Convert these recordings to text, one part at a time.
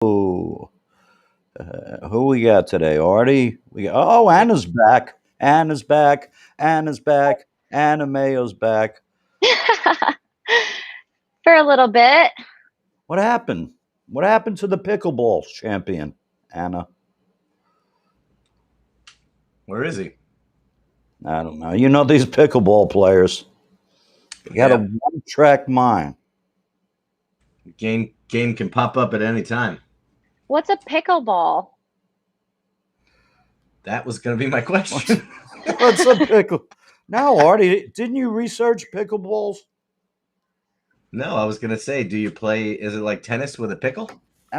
Ooh, who we got today? Artie? Anna's back. Anna's back. Anna's back. Anna Mayo's back. For a little bit. What happened? What happened to the pickleball champion, Anna? Where is he? I don't know. You know these pickleball players. They got a one-track mind. Game can pop up at any time. What's a pickleball? That was going to be my question. What's a pickle? No, Artie, didn't you research pickleballs? No, I was going to say, do you play, is it like tennis with a pickle?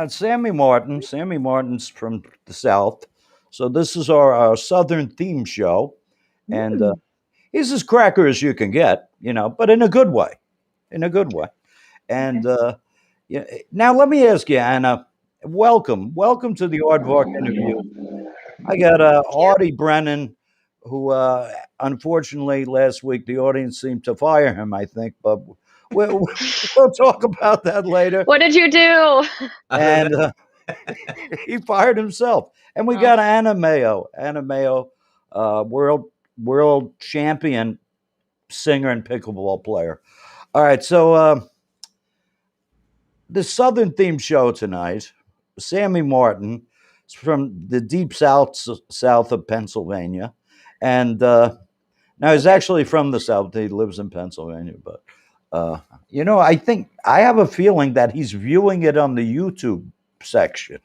Sammy Martin's from the South. So this is our Southern theme show. And he's as cracker as you can get, but in a good way. In a good way. And now let me ask you, Anna, welcome to the Aardvark Interview. I got Artie Brennan, who unfortunately last week the audience seemed to fire him, I think, but we'll talk about that later. What did you do? And he fired himself. And we got Anna Mayo, world champion singer and pickleball player. All right, so the Southern theme show tonight, Sammy Martin is from the deep south of Pennsylvania. And now he's actually from the South. He lives in Pennsylvania, but I think I have a feeling that he's viewing it on the YouTube section.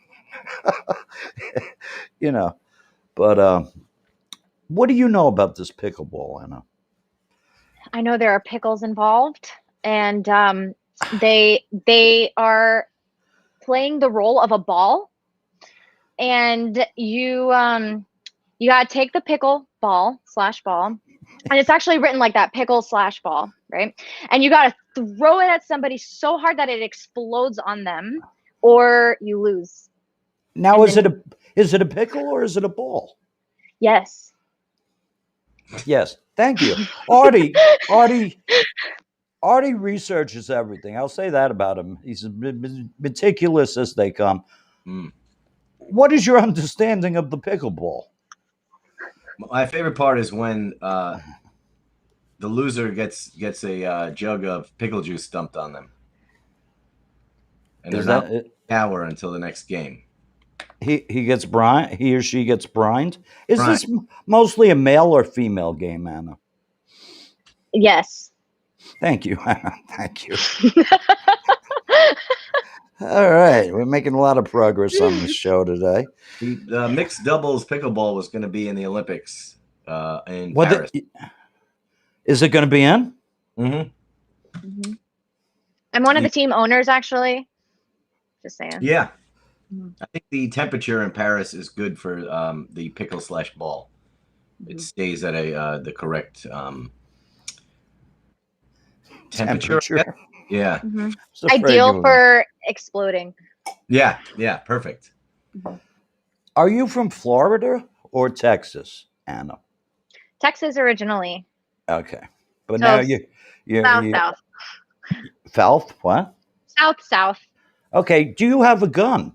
But what do you know about this pickleball, Anna? I know there are pickles involved, and they are playing the role of a ball, and you gotta take the pickle ball / ball, and it's actually written like that, pickle / ball, right? And you gotta throw it at somebody so hard that it explodes on them, or you lose. Now, is it a pickle or is it a ball? Yes. Yes. Thank you, Artie researches everything. I'll say that about him. He's meticulous as they come. What is your understanding of the pickleball? My favorite part is when the loser gets a jug of pickle juice dumped on them, and there's not an hour until the next game. He or she gets brined. Is this mostly a male or female game, Anna? Yes. Thank you, Anna. Thank you. All right, we're making a lot of progress on this show today. The mixed doubles pickleball was going to be in the Olympics in Paris. Is it going to be in? Mm-hmm. I'm one of the team owners, actually. Just saying. Yeah. I think the temperature in Paris is good for the pickle / ball. It stays at the correct temperature. Yeah. Mm-hmm. Ideal for exploding. Yeah, perfect. Mm-hmm. Are you from Florida or Texas, Anna? Texas originally. Okay. But so now you're South. South? What? South. Okay. Do you have a gun?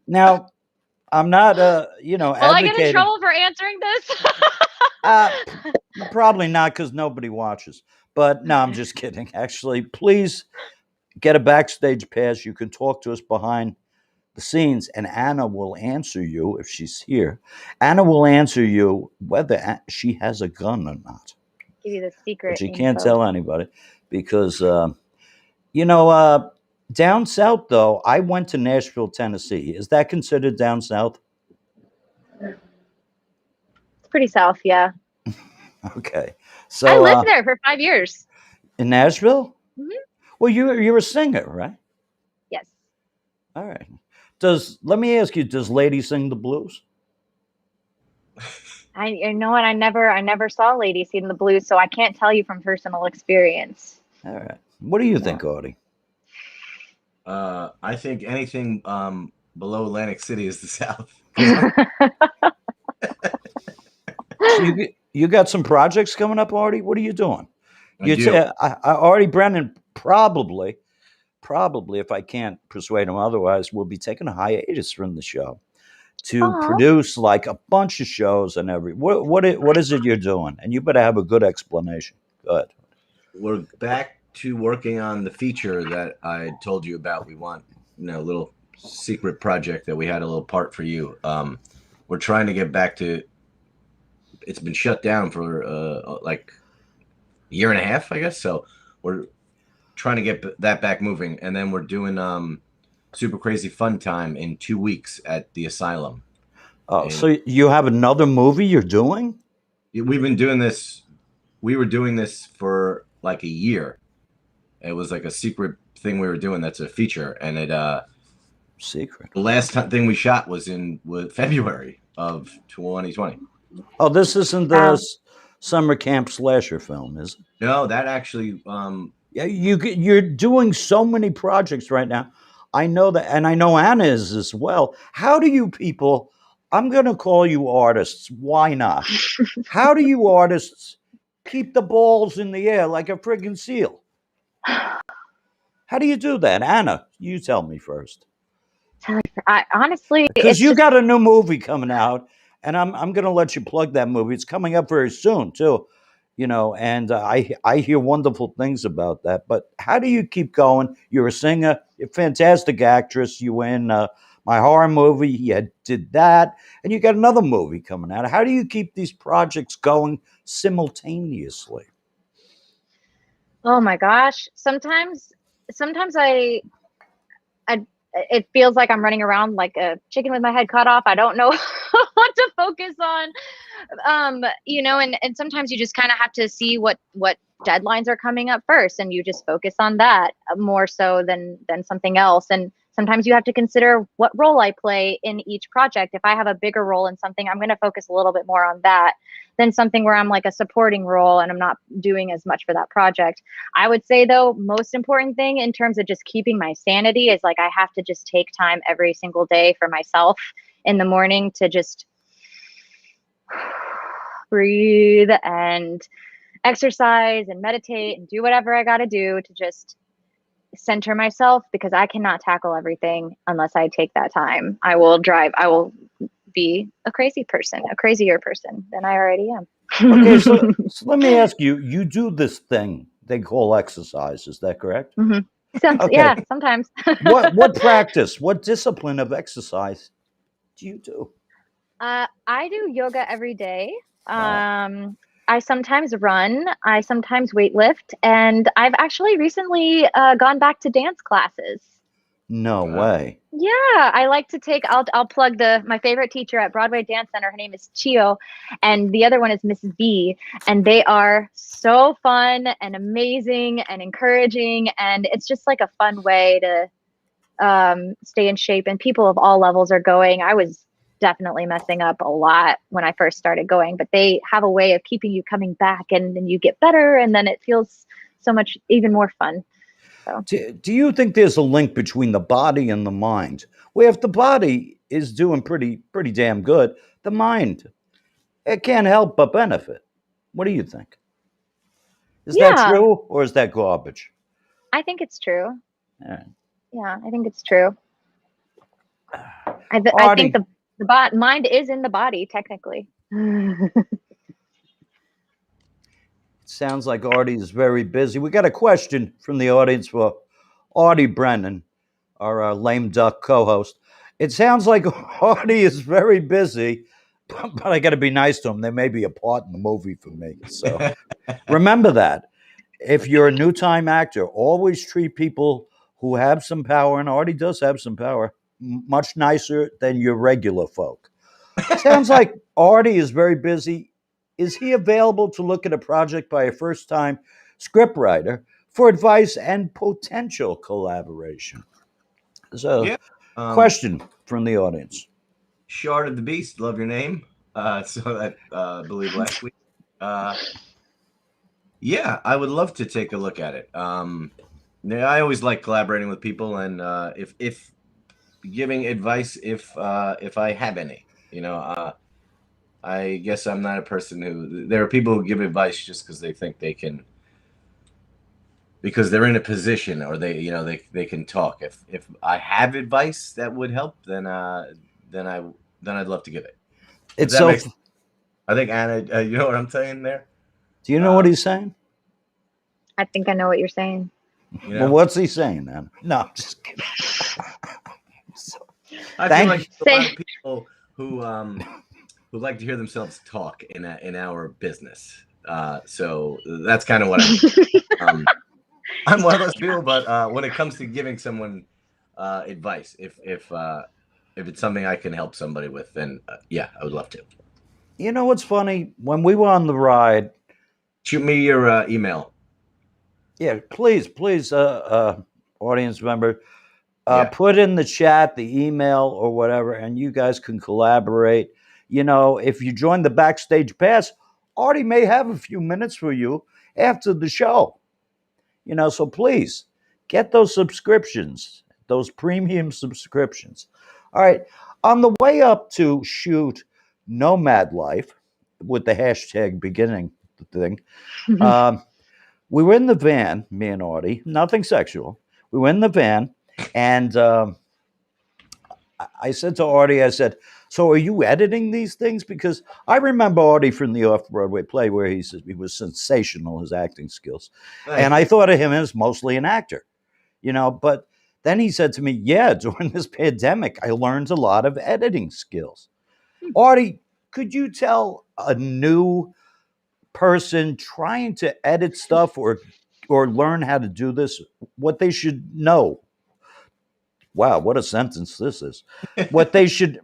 Now, I'm not, Will I get in trouble for answering this? Probably not, because nobody watches. But no, I'm just kidding. Actually, please get a backstage pass. You can talk to us behind the scenes, and Anna will answer you if she's here. Anna will answer you whether she has a gun or not. Give you the secret. But she can't tell anybody because, down south, though, I went to Nashville, Tennessee. Is that considered down south? It's pretty south, yeah. Okay. So I lived there for 5 years. In Nashville? Mm-hmm. Well, you're a singer, right? Yes. All right. Let me ask you, does Lady sing the blues? You know what? I never saw Lady sing the blues, so I can't tell you from personal experience. All right. What do you think, Artie? I think anything below Atlantic City is the South. You got some projects coming up, Artie? What are you doing? I do. Artie Brennan probably probably, if I can't persuade him otherwise, will be taking a hiatus from the show to Aw. produce like a bunch of shows and what is it you're doing? And you better have a good explanation. Good. We're back to working on the feature that I told you about. We want, a little secret project that we had a little part for you. We're trying to get back to. It's been shut down for like a year and a half, I guess. So we're trying to get that back moving, and then we're doing Super Crazy Fun Time in 2 weeks at the Asylum. Oh, so you have another movie you're doing? We've been doing this. We were doing this for like a year. It was like a secret thing we were doing. That's a feature, and secret. The last thing we shot was in February of 2020. Oh, this isn't the summer camp slasher film, is it? No, that actually. Yeah, you're doing so many projects right now. I know that, and I know Anna is as well. How do you people? I'm going to call you artists. Why not? How do you artists keep the balls in the air like a friggin' seal? How do you do that, Anna? You tell me first. Honestly, because you got a new movie coming out, and I'm going to let you plug that movie. It's coming up very soon too, and I hear wonderful things about that. But how do you keep going? You're a singer, you're a fantastic actress. You were in my horror movie. You did that, and you got another movie coming out. How do you keep these projects going simultaneously? Oh my gosh! Sometimes it feels like I'm running around like a chicken with my head cut off. I don't know what to focus on. And sometimes you just kind of have to see what deadlines are coming up first, and you just focus on that more so than something else. And sometimes you have to consider what role I play in each project. If I have a bigger role in something, I'm going to focus a little bit more on that than something where I'm like a supporting role and I'm not doing as much for that project. I would say, though, most important thing in terms of just keeping my sanity is like I have to just take time every single day for myself in the morning to just breathe and exercise and meditate and do whatever I got to do to just center myself, because I cannot tackle everything unless I take that time. I will be a crazier person than I already am. Okay, so let me ask you, you do this thing they call exercise, is that correct? Mm-hmm. Okay. Yeah, sometimes. what practice, what discipline of exercise do you do? I do yoga every day. I sometimes run, I sometimes weightlift, and I've actually recently gone back to dance classes. No way. Yeah, I like to take. I'll plug my favorite teacher at Broadway Dance Center. Her name is Chio, and the other one is Miss V. And they are so fun and amazing and encouraging, and it's just like a fun way to stay in shape. And people of all levels are going. I was definitely messing up a lot when I first started going, but they have a way of keeping you coming back, and then you get better, and then it feels so much even more fun. So. Do you think there's a link between the body and the mind? Well, if the body is doing pretty damn good, the mind, it can't help but benefit. What do you think? Is that true, or is that garbage? I think it's true. Yeah, I think it's true. I think the mind is in the body, technically. Sounds like Artie is very busy. We got a question from the audience for Artie Brennan, our lame duck co-host. It sounds like Artie is very busy, but I got to be nice to him. There may be a part in the movie for me. So remember that. If you're a new time actor, always treat people who have some power, and Artie does have some power, much nicer than your regular folk. Sounds like Artie is very busy. Is he available to look at a project by a first-time scriptwriter for advice and potential collaboration? So, question from the audience. Shard of the Beast, love your name. So I believe last week. Yeah, I would love to take a look at it. I always like collaborating with people, and if giving advice, if I have any, I guess I'm not a person there are people who give advice just because they think they because they're in a position, or they can talk. If I have advice that would help, then I'd love to give it. It's so. I think Anna, you know what I'm saying there? Do you know what he's saying? I think I know what you're saying. You know? Well, what's he saying then? No, I'm just kidding. I feel like a lot of people who like to hear themselves talk in our business. So that's kind of what I'm. I'm one of those people, but when it comes to giving someone advice, if it's something I can help somebody with, then yeah, I would love to. You know what's funny? When we were on the ride, shoot me your email. Yeah, please, audience member, put in the chat the email or whatever, and you guys can collaborate. You know, if you join the Backstage Pass, Artie may have a few minutes for you after the show. You know, so please get those subscriptions, those premium subscriptions. All right, on the way up to shoot Nomad Life with the hashtag beginning the thing. We were in the van, me and Artie, nothing sexual. We were in the van, and I said to Artie, I said, so are you editing these things? Because I remember Artie from the Off-Broadway play where he was sensational, his acting skills. Nice. And I thought of him as mostly an actor, you know, but then he said to me, yeah, during this pandemic, I learned a lot of editing skills. Artie, could you tell a new person trying to edit stuff or learn how to do this what they should know? Wow, what a sentence this is. What they should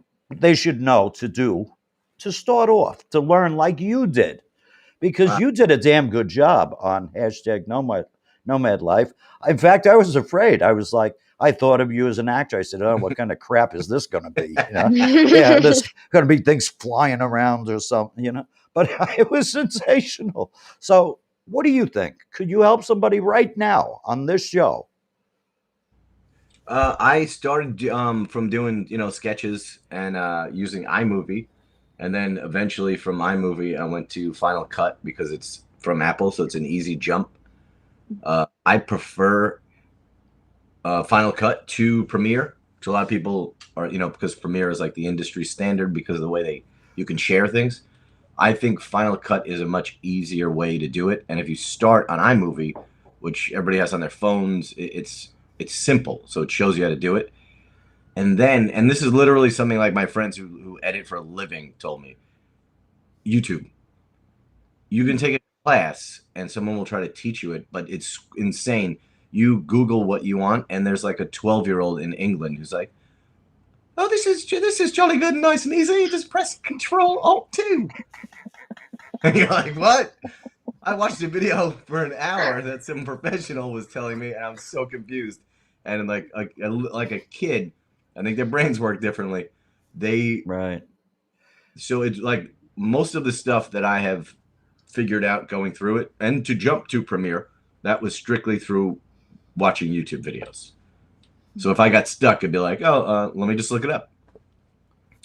know to do to start off, to learn like you did, because you did a damn good job on hashtag Nomad Life. In fact, I was afraid. I was like, I thought of you as an actor. I said, oh, what kind of crap is this going to be? You know? Yeah, there's going to be things flying around or something, you know. But it was sensational. So what do you think? Could you help somebody right now on this show? I started from doing, sketches and using iMovie. And then eventually from iMovie, I went to Final Cut because it's from Apple, so it's an easy jump. I prefer Final Cut to Premiere, which a lot of people are, because Premiere is like the industry standard because of the way you can share things. I think Final Cut is a much easier way to do it. And if you start on iMovie, which everybody has on their phones, it's simple. So it shows you how to do it. And this is literally something like my friends who edit for a living told me. YouTube. You can take a class and someone will try to teach you it, but it's insane. You Google what you want, and there's like a 12-year-old in England who's like, oh, this is jolly good and nice and easy. You just press Control-Alt-2. And you're like, what? I watched a video for an hour that some professional was telling me, and I'm so confused. And like a kid, I think their brains work differently. Right. So it's like most of the stuff that I have figured out going through it, and to jump to Premiere, that was strictly through watching YouTube videos. So if I got stuck, I'd be like, oh, let me just look it up.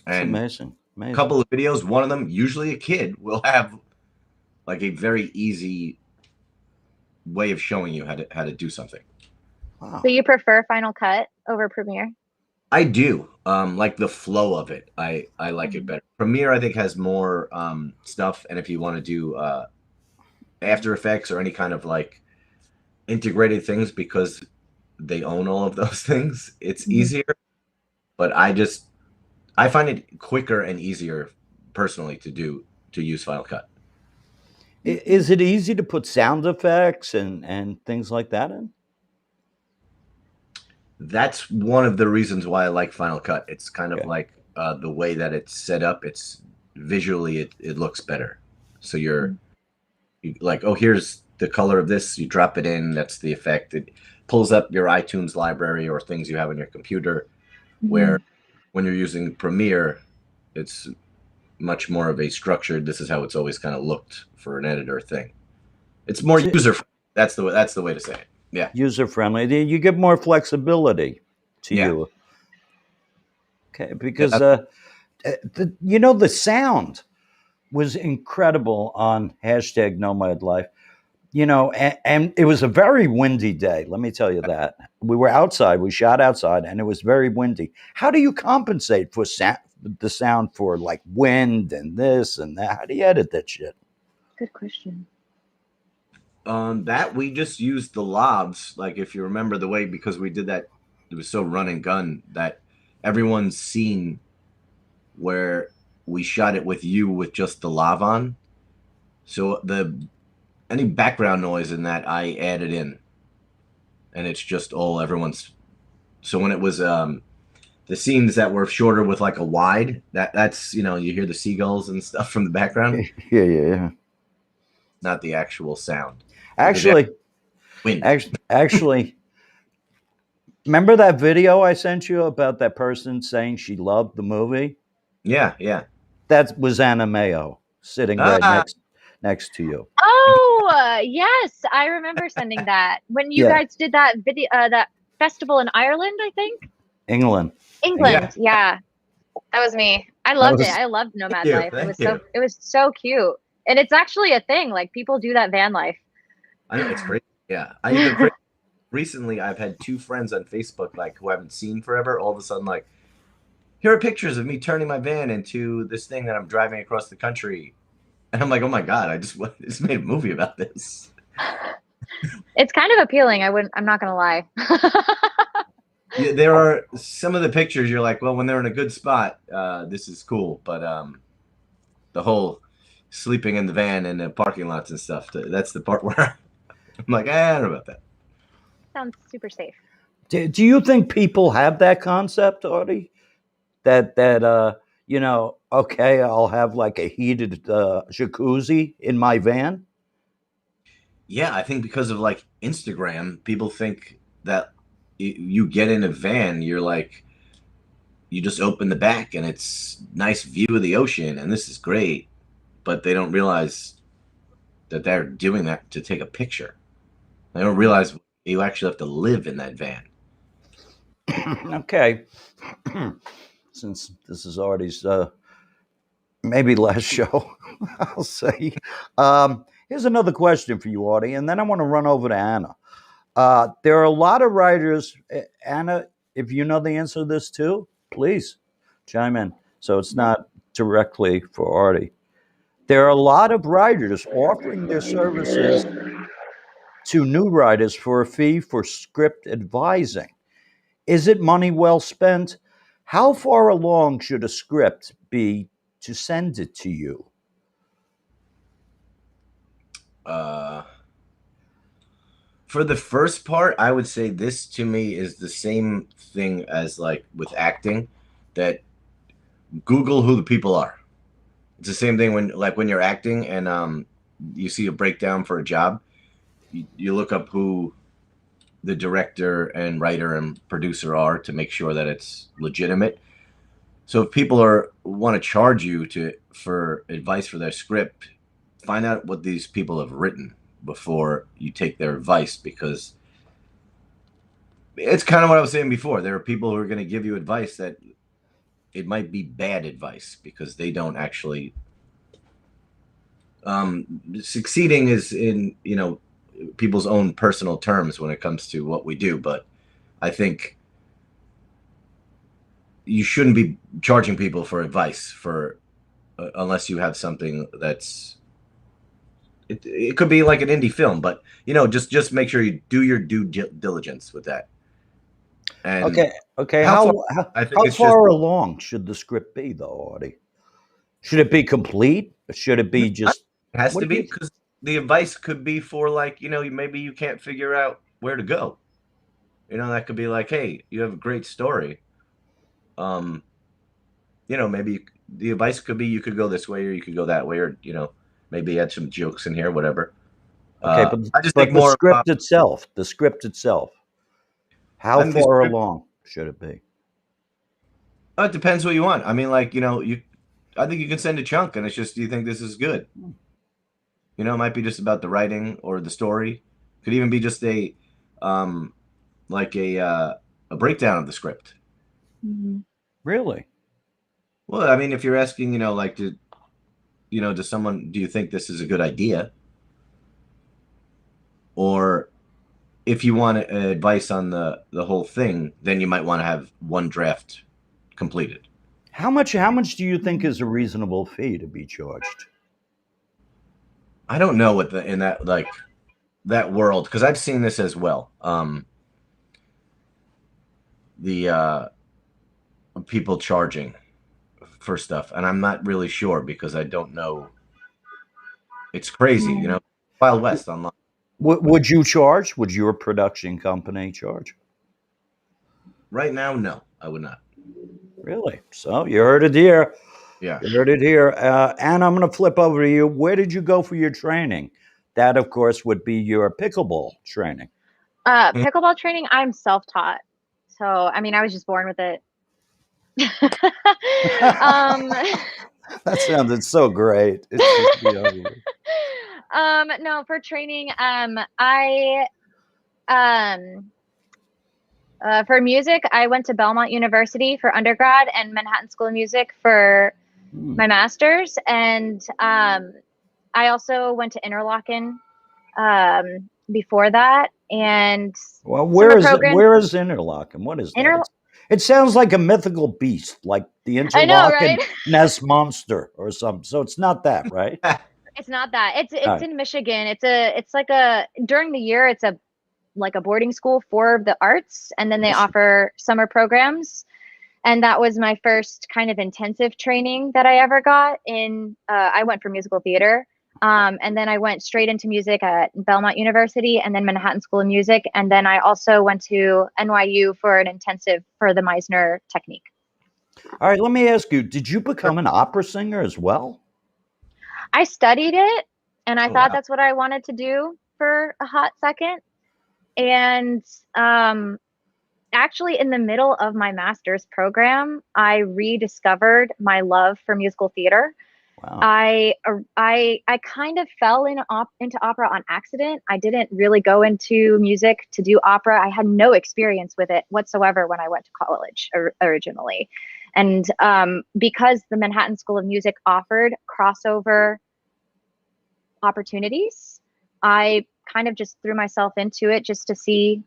And amazing. A couple of videos, one of them, usually a kid, will have like a very easy way of showing you how to do something. Wow. So you prefer Final Cut over Premiere? I do. Like the flow of it. I like it better. Premiere, I think, has more stuff. And if you want to do After Effects or any kind of like integrated things, because they own all of those things, it's easier. But I find it quicker and easier personally to use Final Cut. Is it easy to put sound effects and things like that in? That's one of the reasons why I like Final Cut. It's kind of like the way that it's set up. It's visually, it looks better. So you're like, oh, here's the color of this. You drop it in. That's the effect. It pulls up your iTunes library or things you have on your computer. Where when you're using Premiere, it's much more of a structured, this is how it's always kind of looked for an editor thing. It's more user-friendly. That's the way to say it. Yeah. User-friendly. You get more flexibility to you. Okay, because the sound was incredible on hashtag Nomad Life. and it was a very windy day. Let me tell you that. We were outside. We shot outside, and it was very windy. How do you compensate for the sound for like wind and this and that? How do you edit that shit? Good question. That we just used the lavs. Like if you remember the way, because we did that, it was so run and gun that everyone's seen where we shot it with you with just the lav on. So any background noise in that I added in, and it's just all everyone's. So when it was the scenes that were shorter with like a wide, that's you hear the seagulls and stuff from the background. Yeah. Not the actual sound. Actually, remember that video I sent you about that person saying she loved the movie? Yeah. That was Anna Mayo sitting right next to you. Oh, yes, I remember sending that when you guys did that video, that festival in Ireland, I think. England. Yeah. That was me. I loved it. I loved Nomad Life. It was so cute. And it's actually a thing. Like people do that van life. I know, it's crazy. Yeah. Recently I've had 2 friends on Facebook like who I haven't seen forever, all of a sudden like, here are pictures of me turning my van into this thing that I'm driving across the country. And I'm like, oh my God, I just made a movie about this. It's kind of appealing. I'm not gonna lie. Yeah, there are some of the pictures you're like, well, when they're in a good spot, this is cool. But the whole sleeping in the van and the parking lots and stuff, that's the part where I'm like, I don't know about that. Sounds super safe. Do you think people have that concept, Artie? That okay, I'll have like a heated jacuzzi in my van? Yeah, I think because of like Instagram, people think that you get in a van, you're like, you just open the back and it's nice view of the ocean and this is great, but they don't realize that they're doing that to take a picture. They don't realize you actually have to live in that van. Okay. Since this is Artie's maybe last show, I'll say. Here's another question for you, Artie, and then I want to run over to Anna. There are a lot of writers. Anna, if you know the answer to this too, please chime in. So it's not directly for Artie. There are a lot of writers offering their services to new writers for a fee for script advising. Is it money well spent? How far along should a script be to send it to you? For the first part, I would say this to me is the same thing as like with acting, that Google who the people are. It's the same thing when you're acting and you see a breakdown for a job, you look up who the director and writer and producer are to make sure that it's legitimate. So if people want to charge you for advice for their script, find out what these people have written before you take their advice, because it's kind of what I was saying before. There are people who are going to give you advice that it might be bad advice because they don't actually succeeding is in people's own personal terms when it comes to what we do, but I think you shouldn't be charging people for advice unless you have something that's it could be like an indie film, but just make sure you do your due diligence with that. And okay. How far along should the script be, though, Artie? Should it be complete? Or should it be just? It has to be, because the advice could be for like maybe you can't figure out where to go. That could be like, hey, you have a great story. Maybe the advice could be you could go this way or you could go that way, or maybe add some jokes in here, whatever. Okay, but I just think the script itself. How far along should it be? It depends what you want. I mean, like I think you can send a chunk, and it's just, do you think this is good? It might be just about the writing or the story. Could even be just a breakdown of the script. Mm-hmm. Really? Well, I mean, if you're asking, to someone, do you think this is a good idea? or if you want advice on the whole thing, then you might want to have one draft completed. How much do you think is a reasonable fee to be charged? I don't know what in that like that world, because I've seen this as well. The people charging for stuff, and I'm not really sure because I don't know. It's crazy, you know, Wild West online. Would you charge? Would your production company charge? Right now, no, I would not. Really? So you heard it here. Yeah. You heard it here. Anna, I'm going to flip over to you. Where did you go for your training? That, of course, would be your pickleball training. Pickleball training, I'm self-taught. So, I mean, I was just born with it. That sounded so great. It's just no, for training, for music, I went to Belmont University for undergrad and Manhattan School of Music for my master's. And I also went to Interlochen before that. And well, where is Interlochen? What is that? It sounds like a mythical beast, like the Interlochen Ness monster or something. So it's not that, right? It's not that. It's in Michigan. It's like during the year, it's like a boarding school for the arts, and then they offer summer programs. And that was my first kind of intensive training that I ever got in. I went for musical theater. And then I went straight into music at Belmont University and then Manhattan School of Music. And then I also went to NYU for an intensive for the Meisner technique. All right, let me ask you, did you become an opera singer as well? I studied it, and I thought that's what I wanted to do for a hot second. And actually, in the middle of my master's program, I rediscovered my love for musical theater. Wow. I kind of fell into opera on accident. I didn't really go into music to do opera. I had no experience with it whatsoever when I went to college originally. And because the Manhattan School of Music offered crossover opportunities, I kind of just threw myself into it just to see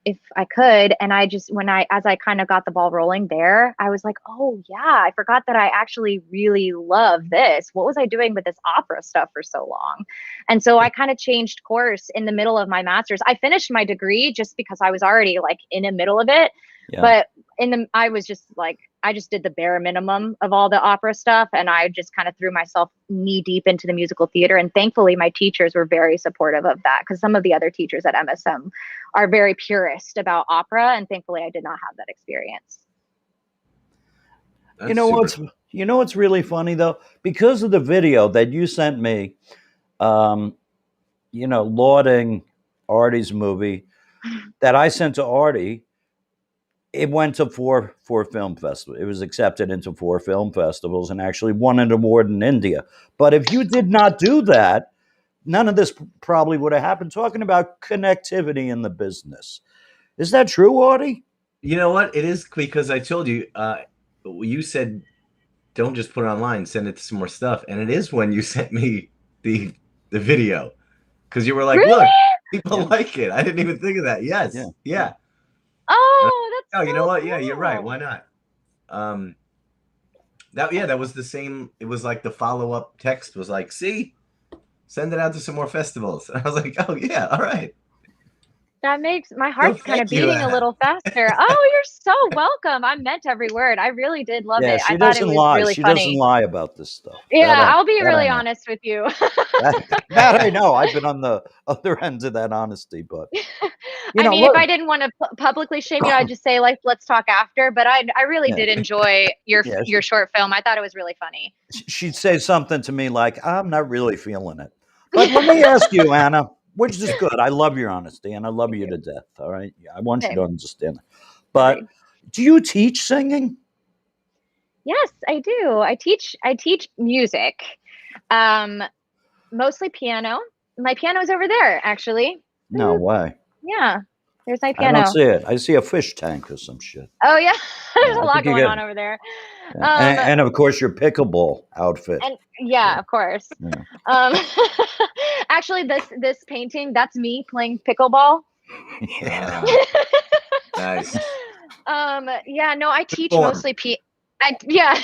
if I could. And as I kind of got the ball rolling there, I was like, oh yeah, I forgot that I actually really love this. What was I doing with this opera stuff for so long? And so I kind of changed course in the middle of my master's. I finished my degree just because I was already like in the middle of it. Yeah. But I just did the bare minimum of all the opera stuff. And I just kind of threw myself knee deep into the musical theater. And thankfully, my teachers were very supportive of that, because some of the other teachers at MSM are very purist about opera. And thankfully, I did not have that experience. You know what's really funny, though? Because of the video that you sent me, lauding Artie's movie that I sent to Artie, it went to four film festivals. It was accepted into 4 film festivals and actually won an award in India. But if you did not do that, none of this probably would have happened. Talking about connectivity in the business. Is that true, Artie? You know what? It is, because I told you, you said, don't just put it online, send it to some more stuff. And it is when you sent me the video, because you were like, really? Look, people like it. I didn't even think of that. Yes. Yeah. Oh, that's you know what? Cool. Yeah, you're right. Why not? That was the same. It was like the follow-up text was like, see, send it out to some more festivals. And I was like, oh yeah, all right. That makes my heart kind of beating a little faster. Oh, you're so welcome. I meant every word. I really did love it. I thought it was really funny. She doesn't lie about this stuff. Yeah, I'll be really honest with you. that I know. I've been on the other end of that honesty, but if I didn't want to publicly shame you, I'd just say, like, let's talk after. But I really did enjoy your short film. I thought it was really funny. She'd say something to me like, I'm not really feeling it. But let me ask you, Anna, which is good. I love your honesty, and I love you to death. All right, I want you to understand. But do you teach singing? Yes, I do. I teach music, mostly piano. My piano is over there, actually. No way. Yeah. There's my I piano. don't see it. I see a fish tank or some shit. Oh yeah, there's Yeah, a I lot think you going get on over there. and of course your pickleball outfit. And yeah, Yeah. of course. Yeah. Actually, this painting, that's me playing pickleball. Yeah. Nice. Yeah, no, I teach Form. mostly yeah.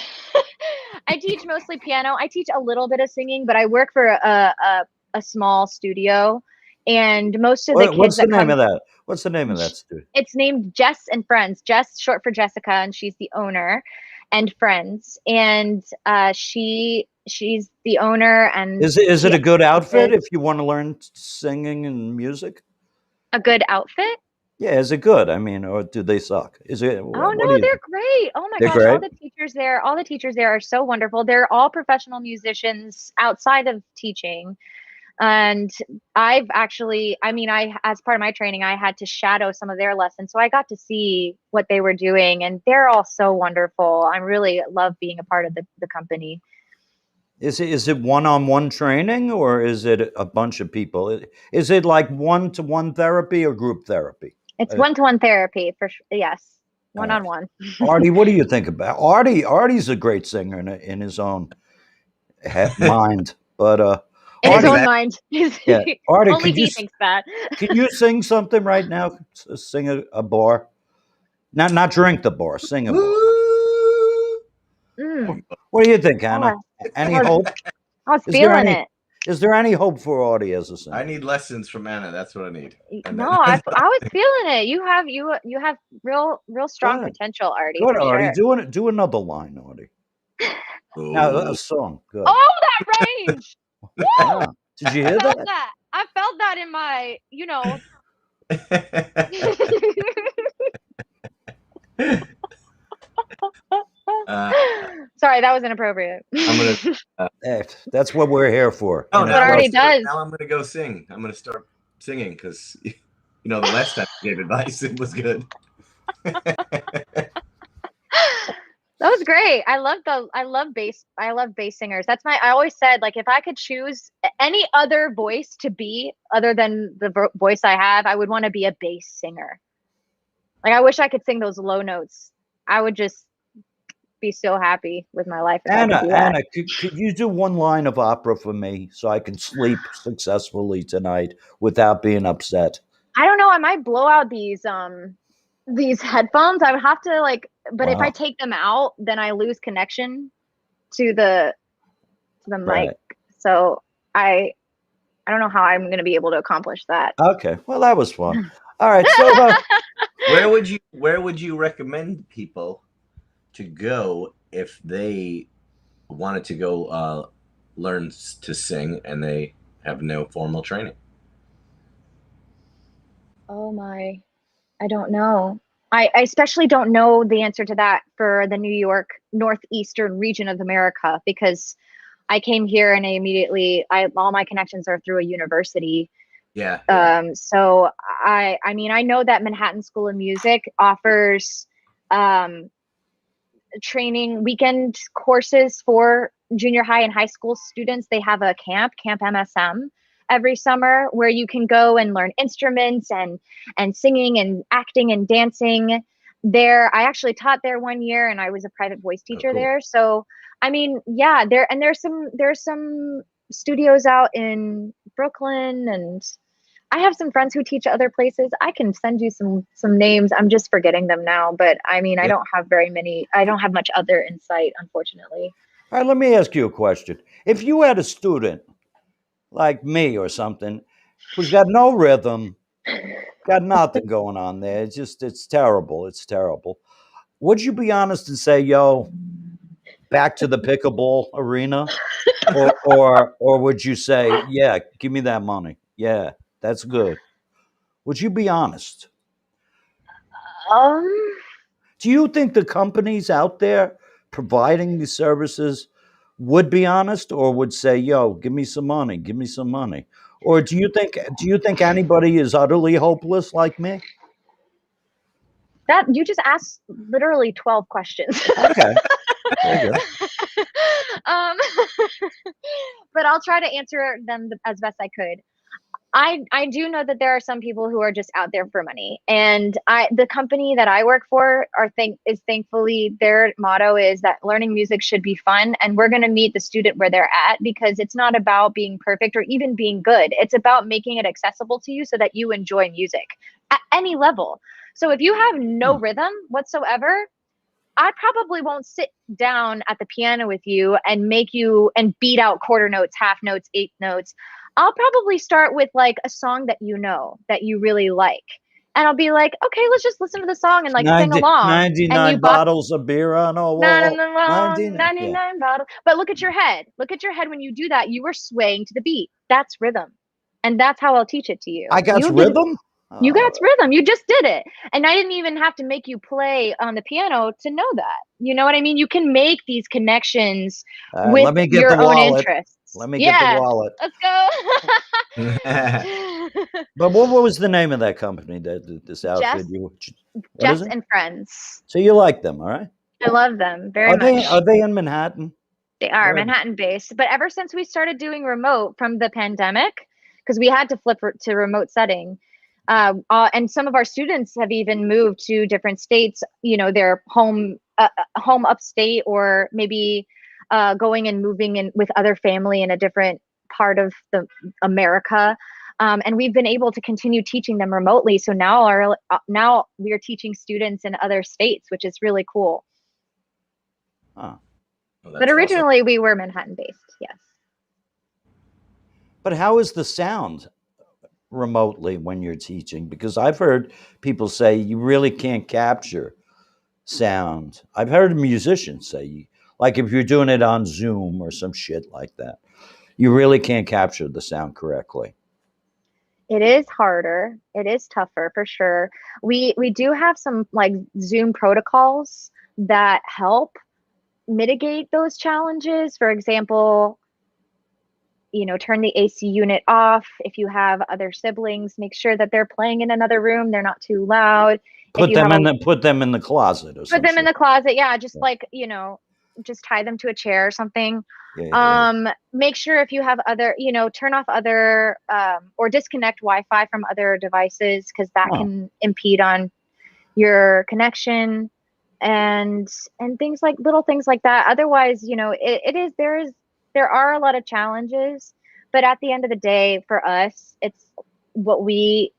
I teach mostly piano. I teach a little bit of singing, but I work for a small studio, and most of the kids What's the that name come, of that? What's the name of that studio? it's named Jess and Friends. Jess, short for Jessica, and she's the owner, and Friends, and she's the owner, and Is it she a good outfit is if you want to learn singing and music? a good outfit. Yeah, is it good? I mean, or do they suck? Is it? Oh What do no, you they're think? great. Oh my They're gosh, great. all the teachers there are so wonderful. They're all professional musicians outside of teaching. And I've actually, I mean, as part of my training, I had to shadow some of their lessons. So I got to see what they were doing, and they're all so wonderful. I really love being a part of the company. Is it one-on-one training or is it a bunch of people? Is it like one-to-one therapy or group therapy? It's one-to-one therapy for sure. Yes. Uh, One-on-one. Artie, what do you think about Artie's a great singer in his own mind, but In his Artie, own mind. yeah, Artie, Only he thinks that. can you sing something right now? Sing a bar, not drink the bar, sing a bar. Mm. What do you think, Anna? Oh, Any I was- hope? I was Is there feeling any? it. Is there any hope for Artie as a singer? I need lessons from Anna. That's what I need. And No, then- I was feeling it. You have real strong Good. potential, Artie, Good, for Artie. sure. Do another line, Artie. Now a song. Good. Oh, that range! Woo! Yeah. Did you I hear felt that? that. I felt that in my, Sorry, that was inappropriate. I'm gonna. Hey, that's what we're here for. Oh, you know? What Artie does. Now I'm gonna go sing. I'm gonna start singing because the last time I gave advice, it was good. That was great. I love bass singers. I always said, like, if I could choose any other voice to be other than the voice I have, I would want to be a bass singer. Like, I wish I could sing those low notes. I would just be so happy with my life if I could do that. Anna, could you do one line of opera for me so I can sleep successfully tonight without being upset? I don't know. I might blow out these headphones. I would have to but if I take them out, then I lose connection to the Right. mic. So I don't know how I'm going to be able to accomplish that. Okay. Well, that was fun. All right. So Where would you recommend people to go if they wanted to go learn to sing and they have no formal training? Oh my, I don't know. I especially don't know the answer to that for the New York northeastern region of America, because I came here and all my connections are through a university. Yeah. So I mean, I know that Manhattan School of Music offers training weekend courses for junior high and high school students. They have a Camp MSM every summer where you can go and learn instruments and singing and acting and dancing there. I actually taught there 1 year and I was a private voice teacher cool. there. So I mean, yeah, there's some studios out in Brooklyn, and I have some friends who teach other places. I can send you some names. I'm just forgetting them now, but I mean, I don't have much other insight, unfortunately. all right, let me ask you a question. If you had a student like me or something who's got no rhythm, got nothing going on there, it's terrible. It's terrible. Would you be honest and say, yo, back to the pickleball arena? or would you say, yeah, give me that money? Yeah, that's good. Would you be honest? Do you think the companies out there providing these services would be honest, or would say, yo, give me some money, give me some money? Or do you think anybody is utterly hopeless like me? That you just asked literally 12 questions. Okay. Very good. But I'll try to answer them as best I could. I do know that there are some people who are just out there for money, and the company that I work for is thankfully their motto is that learning music should be fun, and we're going to meet the student where they're at, because it's not about being perfect or even being good. It's about making it accessible to you so that you enjoy music at any level. So if you have no rhythm whatsoever, I probably won't sit down at the piano with you and make you and beat out quarter notes, half notes, eighth notes. I'll probably start with like a song that you know that you really like. And I'll be like, okay, let's just listen to the song and like sing along. And 99 you bop bottles of beer on a wall. 99 Yeah. bottles. But look at your head. Look at your head when you do that. You are swaying to the beat. That's rhythm. And that's how I'll teach it to you. I got rhythm? You got rhythm. You just did it. And I didn't even have to make you play on the piano to know that. You know what I mean? You can make these connections with let me get your the own wallet. interests. Let me get the wallet. Let's go. But what was the name of that company, this outfit? Jess and Friends. So you like them, all right? I love them very much. Are they in Manhattan? They are Manhattan based. But ever since we started doing remote from the pandemic, because we had to flip to remote setting, and some of our students have even moved to different states, you know, their home upstate, or maybe going and moving in with other family in a different part of the America. And we've been able to continue teaching them remotely. So now we are teaching students in other states, which is really cool. Huh. Well, but originally awesome. We were Manhattan based. Yes. But how is the sound remotely when you're teaching? Because I've heard people say you really can't capture sound. I've heard musicians say, like if you're doing it on Zoom or some shit like that, you really can't capture the sound correctly. It is harder. It is tougher for sure. We do have some like Zoom protocols that help mitigate those challenges. For example, you know, turn the AC unit off. If you have other siblings, make sure that they're playing in another room. They're not too loud. Put them in the closet or something. Put them in the closet. Yeah. Just like, you know, just tie them to a chair or something. Make sure if you have other, you know, turn off other or disconnect Wi-Fi from other devices, because that can impede on your connection and things like little things like that. Otherwise, you know, there are a lot of challenges, but at the end of the day, for us, it's what we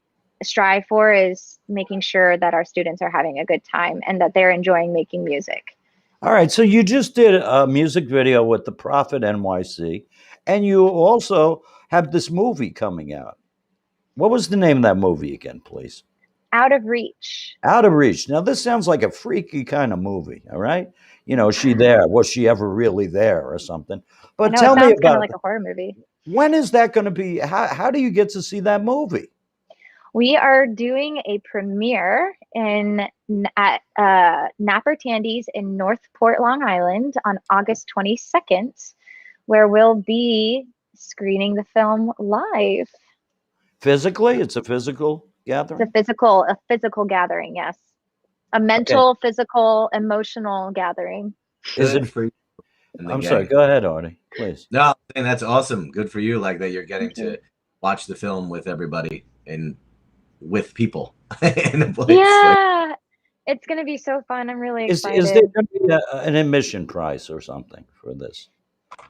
strive for is making sure that our students are having a good time and that they're enjoying making music. All right. So you just did a music video with the Prophet NYC, and you also have this movie coming out. What was the name of that movie again, please? Out of Reach. Out of Reach. Now, this sounds like a freaky kind of movie, all right? You know, she there. Was she ever really there or something? But tell me about kind of like a horror movie. When is that going to be? How do you get to see that movie? We are doing a premiere at Napper Tandy's in Northport, Long Island on August 22nd, where we'll be screening the film live. Physically? It's a physical gathering? It's a physical gathering, yes. A mental, physical, emotional gathering. Is it for you? I'm sorry, go ahead, Artie, please. No, I'm saying that's awesome. Good for you, like that you're getting to watch the film with everybody and with people in a place. Yeah, it's going to be so fun. I'm really excited. Is there going to be an admission price or something for this?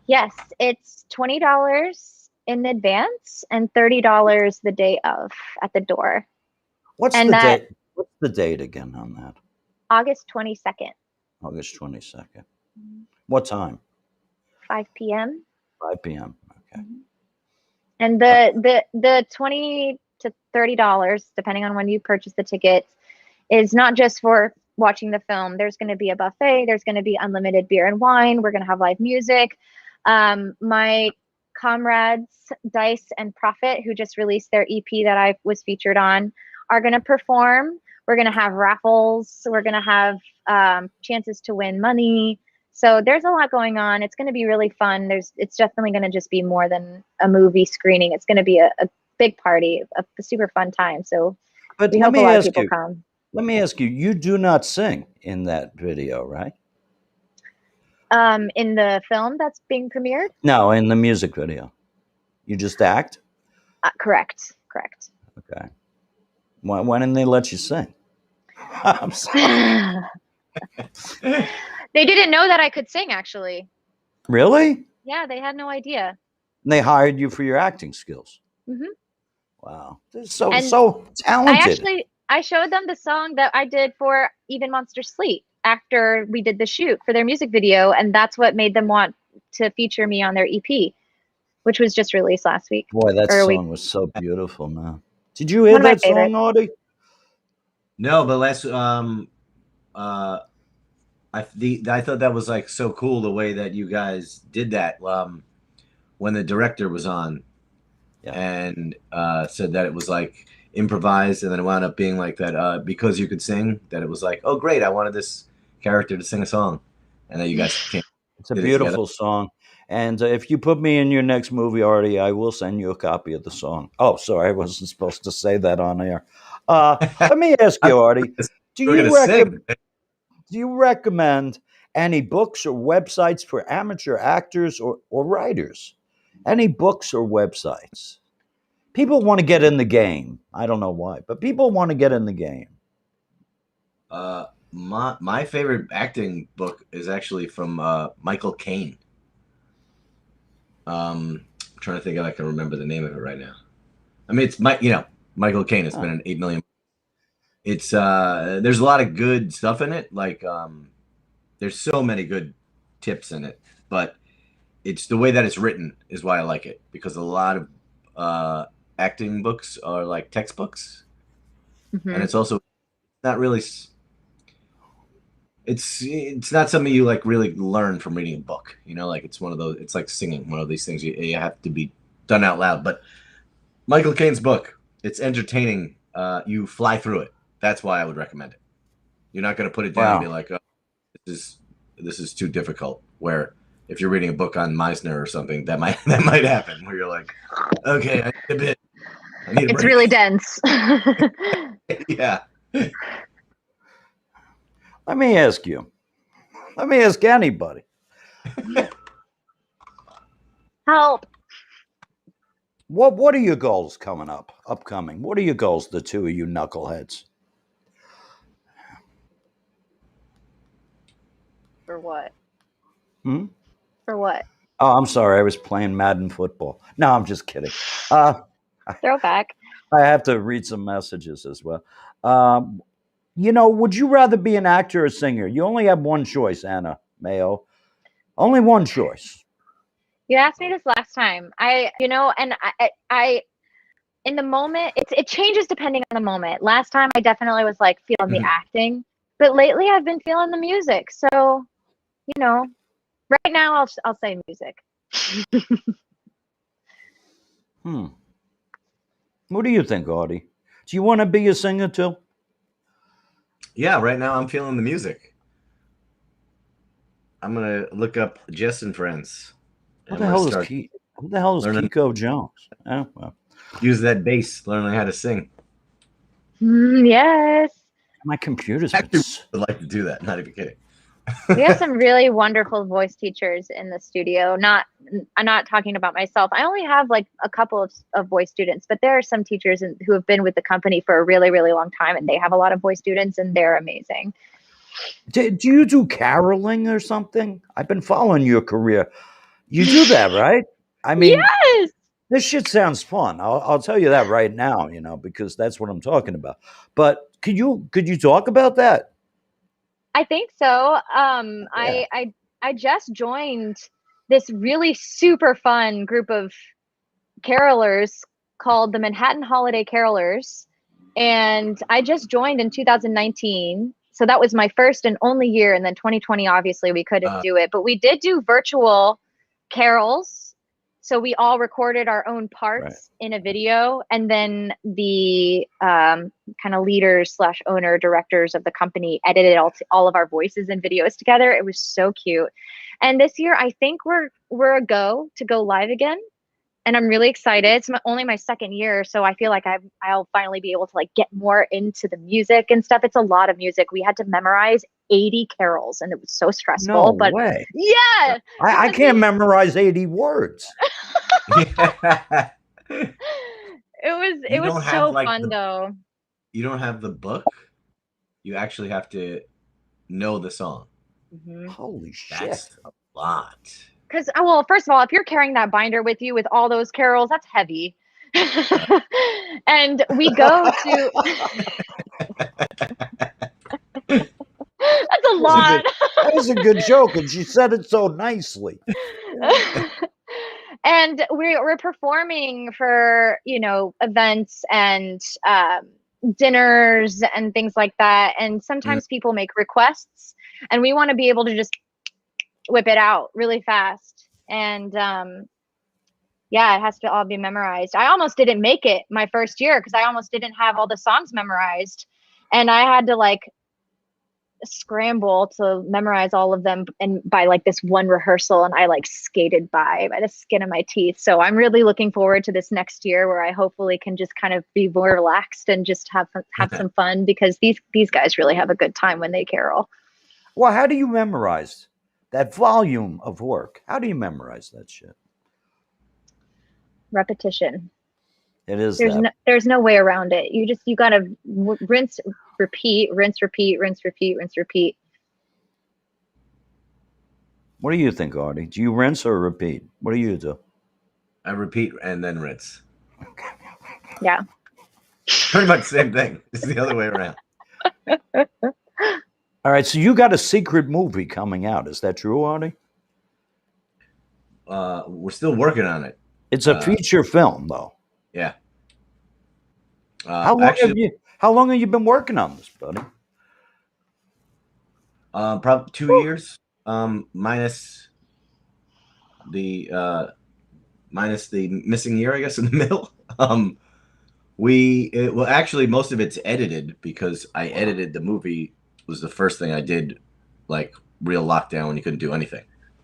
Yes, it's $20 in advance and $30 the day of at the door. What's the date again on that? August 22nd. August 22nd. What time? 5 p.m. 5 p.m. Okay. And the $20 to $30, depending on when you purchase the tickets, is not just for watching the film. There's going to be a buffet. There's going to be unlimited beer and wine. We're going to have live music. My comrades, Dice and Prophet, who just released their EP that I was featured on, are going to perform. We're going to have raffles. We're going to have chances to win money. So there's a lot going on. It's going to be really fun. It's definitely going to just be more than a movie screening. It's going to be a big party, a super fun time. So we hope a lot of people come. Let me ask you, you do not sing in that video, right? In the film that's being premiered? No, in the music video. You just act? Correct. Okay. Why didn't they let you sing? I'm sorry. They didn't know that I could sing, actually. Really? Yeah, they had no idea. And they hired you for your acting skills. Mm-hmm. Wow. They're so And talented. I showed them the song that I did for Even Monsters Sleep after we did the shoot for their music video, and that's what made them want to feature me on their EP, which was just released last week. Boy, that or a week. song was so beautiful, man. Did you hear One of my that song, Artie? No, but I thought that was like so cool the way that you guys did that when the director was on and said that it was like improvised, and then it wound up being like that because you could sing, that it was like, oh great, I wanted this character to sing a song, and then you guys came. It's a beautiful song. And if you put me in your next movie, Artie, I will send you a copy of the song. Oh, sorry, I wasn't supposed to say that on air. Let me ask you, Artie, do you recommend any books or websites for amateur actors or writers? Any books or websites? People want to get in the game. I don't know why, but people want to get in the game. My favorite acting book is actually from Michael Caine. I'm trying to think if I can remember the name of it right now. I mean, it's Michael Caine. It's been an 8 million. It's there's a lot of good stuff in it. Like there's so many good tips in it, but it's the way that it's written is why I like it, because a lot of acting books are like textbooks, and it's also not really. It's not something you like really learn from reading a book, like it's one of those, it's like singing, one of these things you have to be done out loud. But Michael Caine's book, it's entertaining. You fly through it. That's why I would recommend it. You're not going to put it down and be like, oh, this is too difficult. Where if you're reading a book on Meisner or something, that might happen, where you're like, okay, I need a bit. I need a break. It's really dense. Yeah. Let me ask you. Let me ask anybody. Help. What are your goals upcoming? What are your goals, the two of you knuckleheads? For what? For what? Oh, I'm sorry. I was playing Madden football. No, I'm just kidding. Throwback. I have to read some messages as well. Would you rather be an actor or singer? You only have one choice, Anna Mayo. Only one choice. You asked me this last time. I in the moment, it changes depending on the moment. Last time I definitely was like feeling the acting, but lately I've been feeling the music. So, right now I'll say music. What do you think, Artie? Do you want to be a singer too? Yeah, right now I'm feeling the music. I'm gonna look up Jess and Friends. Who the hell is Kiko Jones? Oh, well. Use that bass, learning how to sing. Yes. My computer's actually would like to do that. Not even kidding. We have some really wonderful voice teachers in the studio. I'm not talking about myself. I only have like a couple of voice students, but there are some teachers who have been with the company for a really, really long time, and they have a lot of voice students, and they're amazing. Do you do caroling or something? I've been following your career. You do that, right? I mean, yes. This shit sounds fun. I'll tell you that right now, because that's what I'm talking about. But could you talk about that? I think so. Yeah. I just joined this really super fun group of carolers called the Manhattan Holiday Carolers, and I just joined in 2019. So that was my first and only year, and then 2020, obviously we couldn't do it, but we did do virtual carols. So we all recorded our own parts in a video, and then the kind of leaders / owner directors of the company edited all of our voices and videos together. It was so cute. And this year, I think we're a go to go live again, and I'm really excited. It's only my second year, so I feel like I'll finally be able to like get more into the music and stuff. It's a lot of music. We had to memorize 80 carols, and it was so stressful. No way. Yeah, I can't memorize 80 words. it was so fun though. You don't have the book. You actually have to know the song. Mm-hmm. Holy shit. That's a lot. Because, well, first of all, if you're carrying that binder with you with all those carols, that's heavy. And we go to. That's a lot. That was a good joke, and she said it so nicely. And we're performing for, you know, events and dinners and things like that. And sometimes people make requests, and we want to be able to just whip it out really fast. And yeah, it has to all be memorized. I almost didn't make it my first year because I almost didn't have all the songs memorized, and I had to like scramble to memorize all of them, and by like this one rehearsal, and I like skated by the skin of my teeth. So I'm really looking forward to this next year where I hopefully can just kind of be more relaxed and just have some fun, because these guys really have a good time when they carol. Well, how do you memorize that volume of work? How do you memorize that shit? Repetition. It is. There's no way around it. You gotta rinse, repeat, rinse, repeat, rinse, repeat, rinse, repeat. What do you think, Artie? Do you rinse or repeat? What do you do? I repeat and then rinse. Yeah. Pretty much the same thing. It's the other way around. All right, so you got a secret movie coming out. Is that true, Artie? We're still working on it. It's a feature film, though. Yeah. How long have you been working on this, buddy? Probably 2 years. Minus the missing year, I guess, in the middle. Well, actually, most of it's edited because I edited the movie. Was the first thing I did, like real lockdown when you couldn't do anything.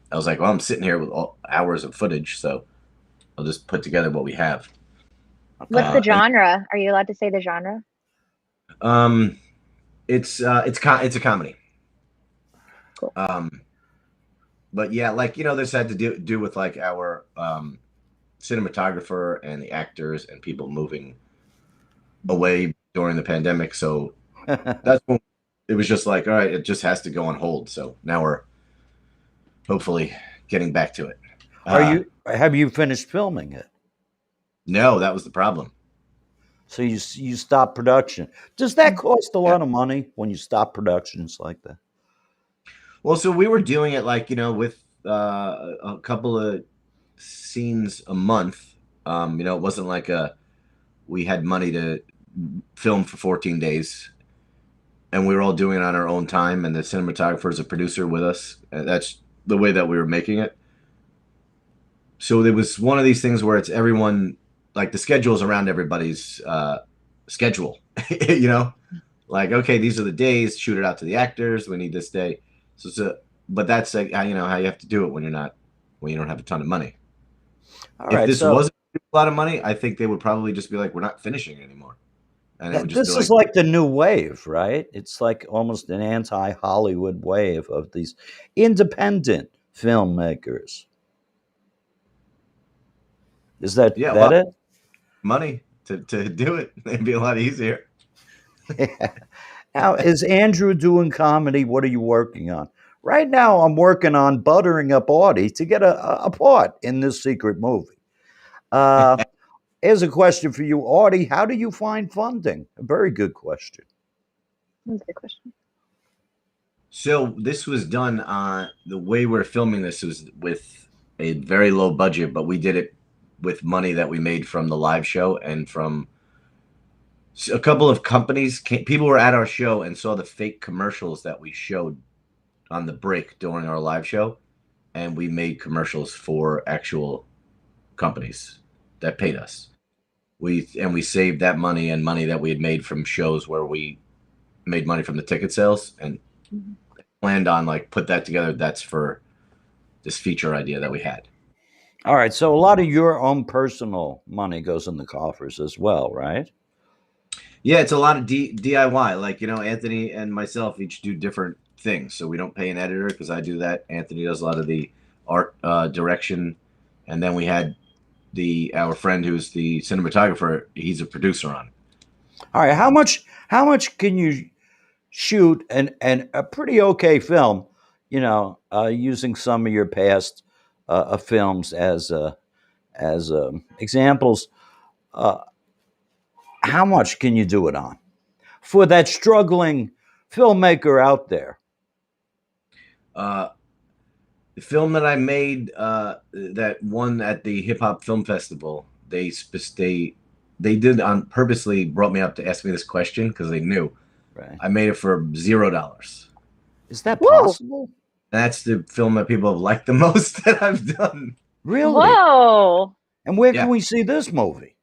I was like, well, I'm sitting here with all hours of footage, so I'll just put together what we have. What's the genre? Are you allowed to say the genre? It's a comedy. Cool. But yeah, like, you know, this had to do with like our cinematographer and the actors and people moving away during the pandemic. So that's when it was just like, all right, it just has to go on hold. So now we're hopefully getting back to it. Have you finished filming it? No, that was the problem. So you stop production. Does that cost a lot of money when you stop productions like that? Well, so we were doing it like, you know, with a couple of scenes a month. You know, it wasn't like we had money to film for 14 days. And we were all doing it on our own time, and the cinematographer is a producer with us. And that's the way that we were making it. So it was one of these things where it's everyone, like the schedule's around everybody's schedule, you know, like, okay, these are the days, shoot it out to the actors. We need this day. But that's like, you know, how you have to do it when you don't have a ton of money. If this wasn't a lot of money, I think they would probably just be like, we're not finishing it anymore. And this is like the new wave, right? It's like almost an anti-Hollywood wave of these independent filmmakers. Is that it? Money to do it. It'd be a lot easier. Yeah. Now, is Andrew doing comedy? What are you working on? Right now, I'm working on buttering up Artie to get a part in this secret movie. Here's a question for you, Artie. How do you find funding? A very good question. That's a good question. So this was done the way we're filming this was with a very low budget, but we did it with money that we made from the live show and from a couple of companies. People were at our show and saw the fake commercials that we showed on the break during our live show, and we made commercials for actual companies that paid us. We saved that money and money that we had made from shows where we made money from the ticket sales, and planned on like put that together. That's for this feature idea that we had. All right. So a lot of your own personal money goes in the coffers as well, right? Yeah, it's a lot of DIY. Like, you know, Anthony and myself each do different things. So we don't pay an editor because I do that. Anthony does a lot of the art direction. And then we had our friend who's the cinematographer, he's a producer on it. All right, how much can you shoot and a pretty okay film, using some of your past films as examples? How much can you do it on for that struggling filmmaker out there? The film that I made that won at the Hip Hop Film Festival, they did on purposely brought me up to ask me this question because they knew. Right. I made it for $0. Is that possible? That's the film that people have liked the most that I've done. Really? Whoa! And where can we see this movie?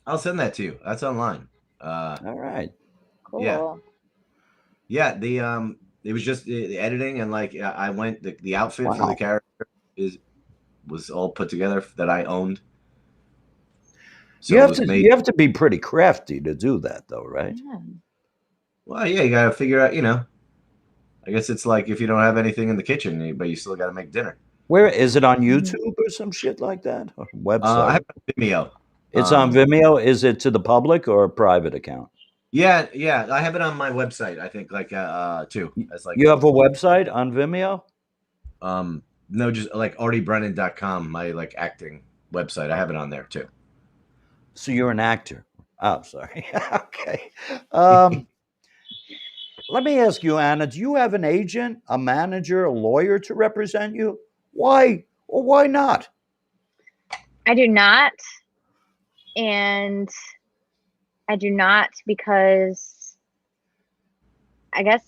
I'll send that to you. That's online. All right. Cool. Yeah. It was just the editing and I went the outfit for the character was all put together that I owned. So you have to be pretty crafty to do that, though, right? Yeah. Well, yeah, you got to figure out. I guess it's like if you don't have anything in the kitchen, but you still got to make dinner. Where is it on YouTube or some shit like that? Or website? I have Vimeo. It's on Vimeo. Is it to the public or a private account? Yeah. I have it on my website. I think too. As you have a website on Vimeo? No, just like artiebrennan.com, my acting website. I have it on there too. So you're an actor. Oh, sorry. Okay. Let me ask you, Anna, do you have an agent, a manager, a lawyer to represent you? Why or why not? I do not. And I do not because I guess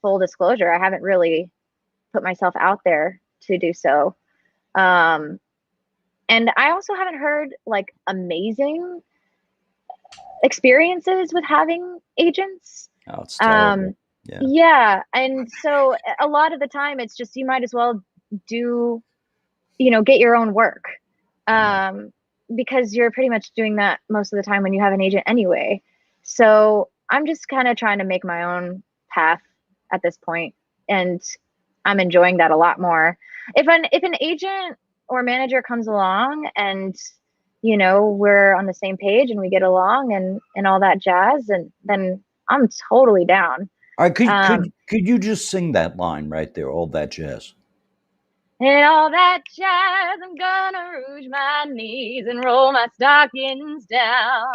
full disclosure, I haven't really put myself out there to do so. And I also haven't heard amazing experiences with having agents. Oh, it's terrible. Yeah. And so a lot of the time it's just, you might as well do, get your own work. Because you're pretty much doing that most of the time when you have an agent anyway. So I'm just kind of trying to make my own path at this point, and I'm enjoying that a lot more. If an agent or manager comes along and we're on the same page and we get along and all that jazz, and then I'm totally down. All right, could you just sing that line right there, all that jazz? And all that jazz, I'm gonna rouge my knees and roll my stockings down.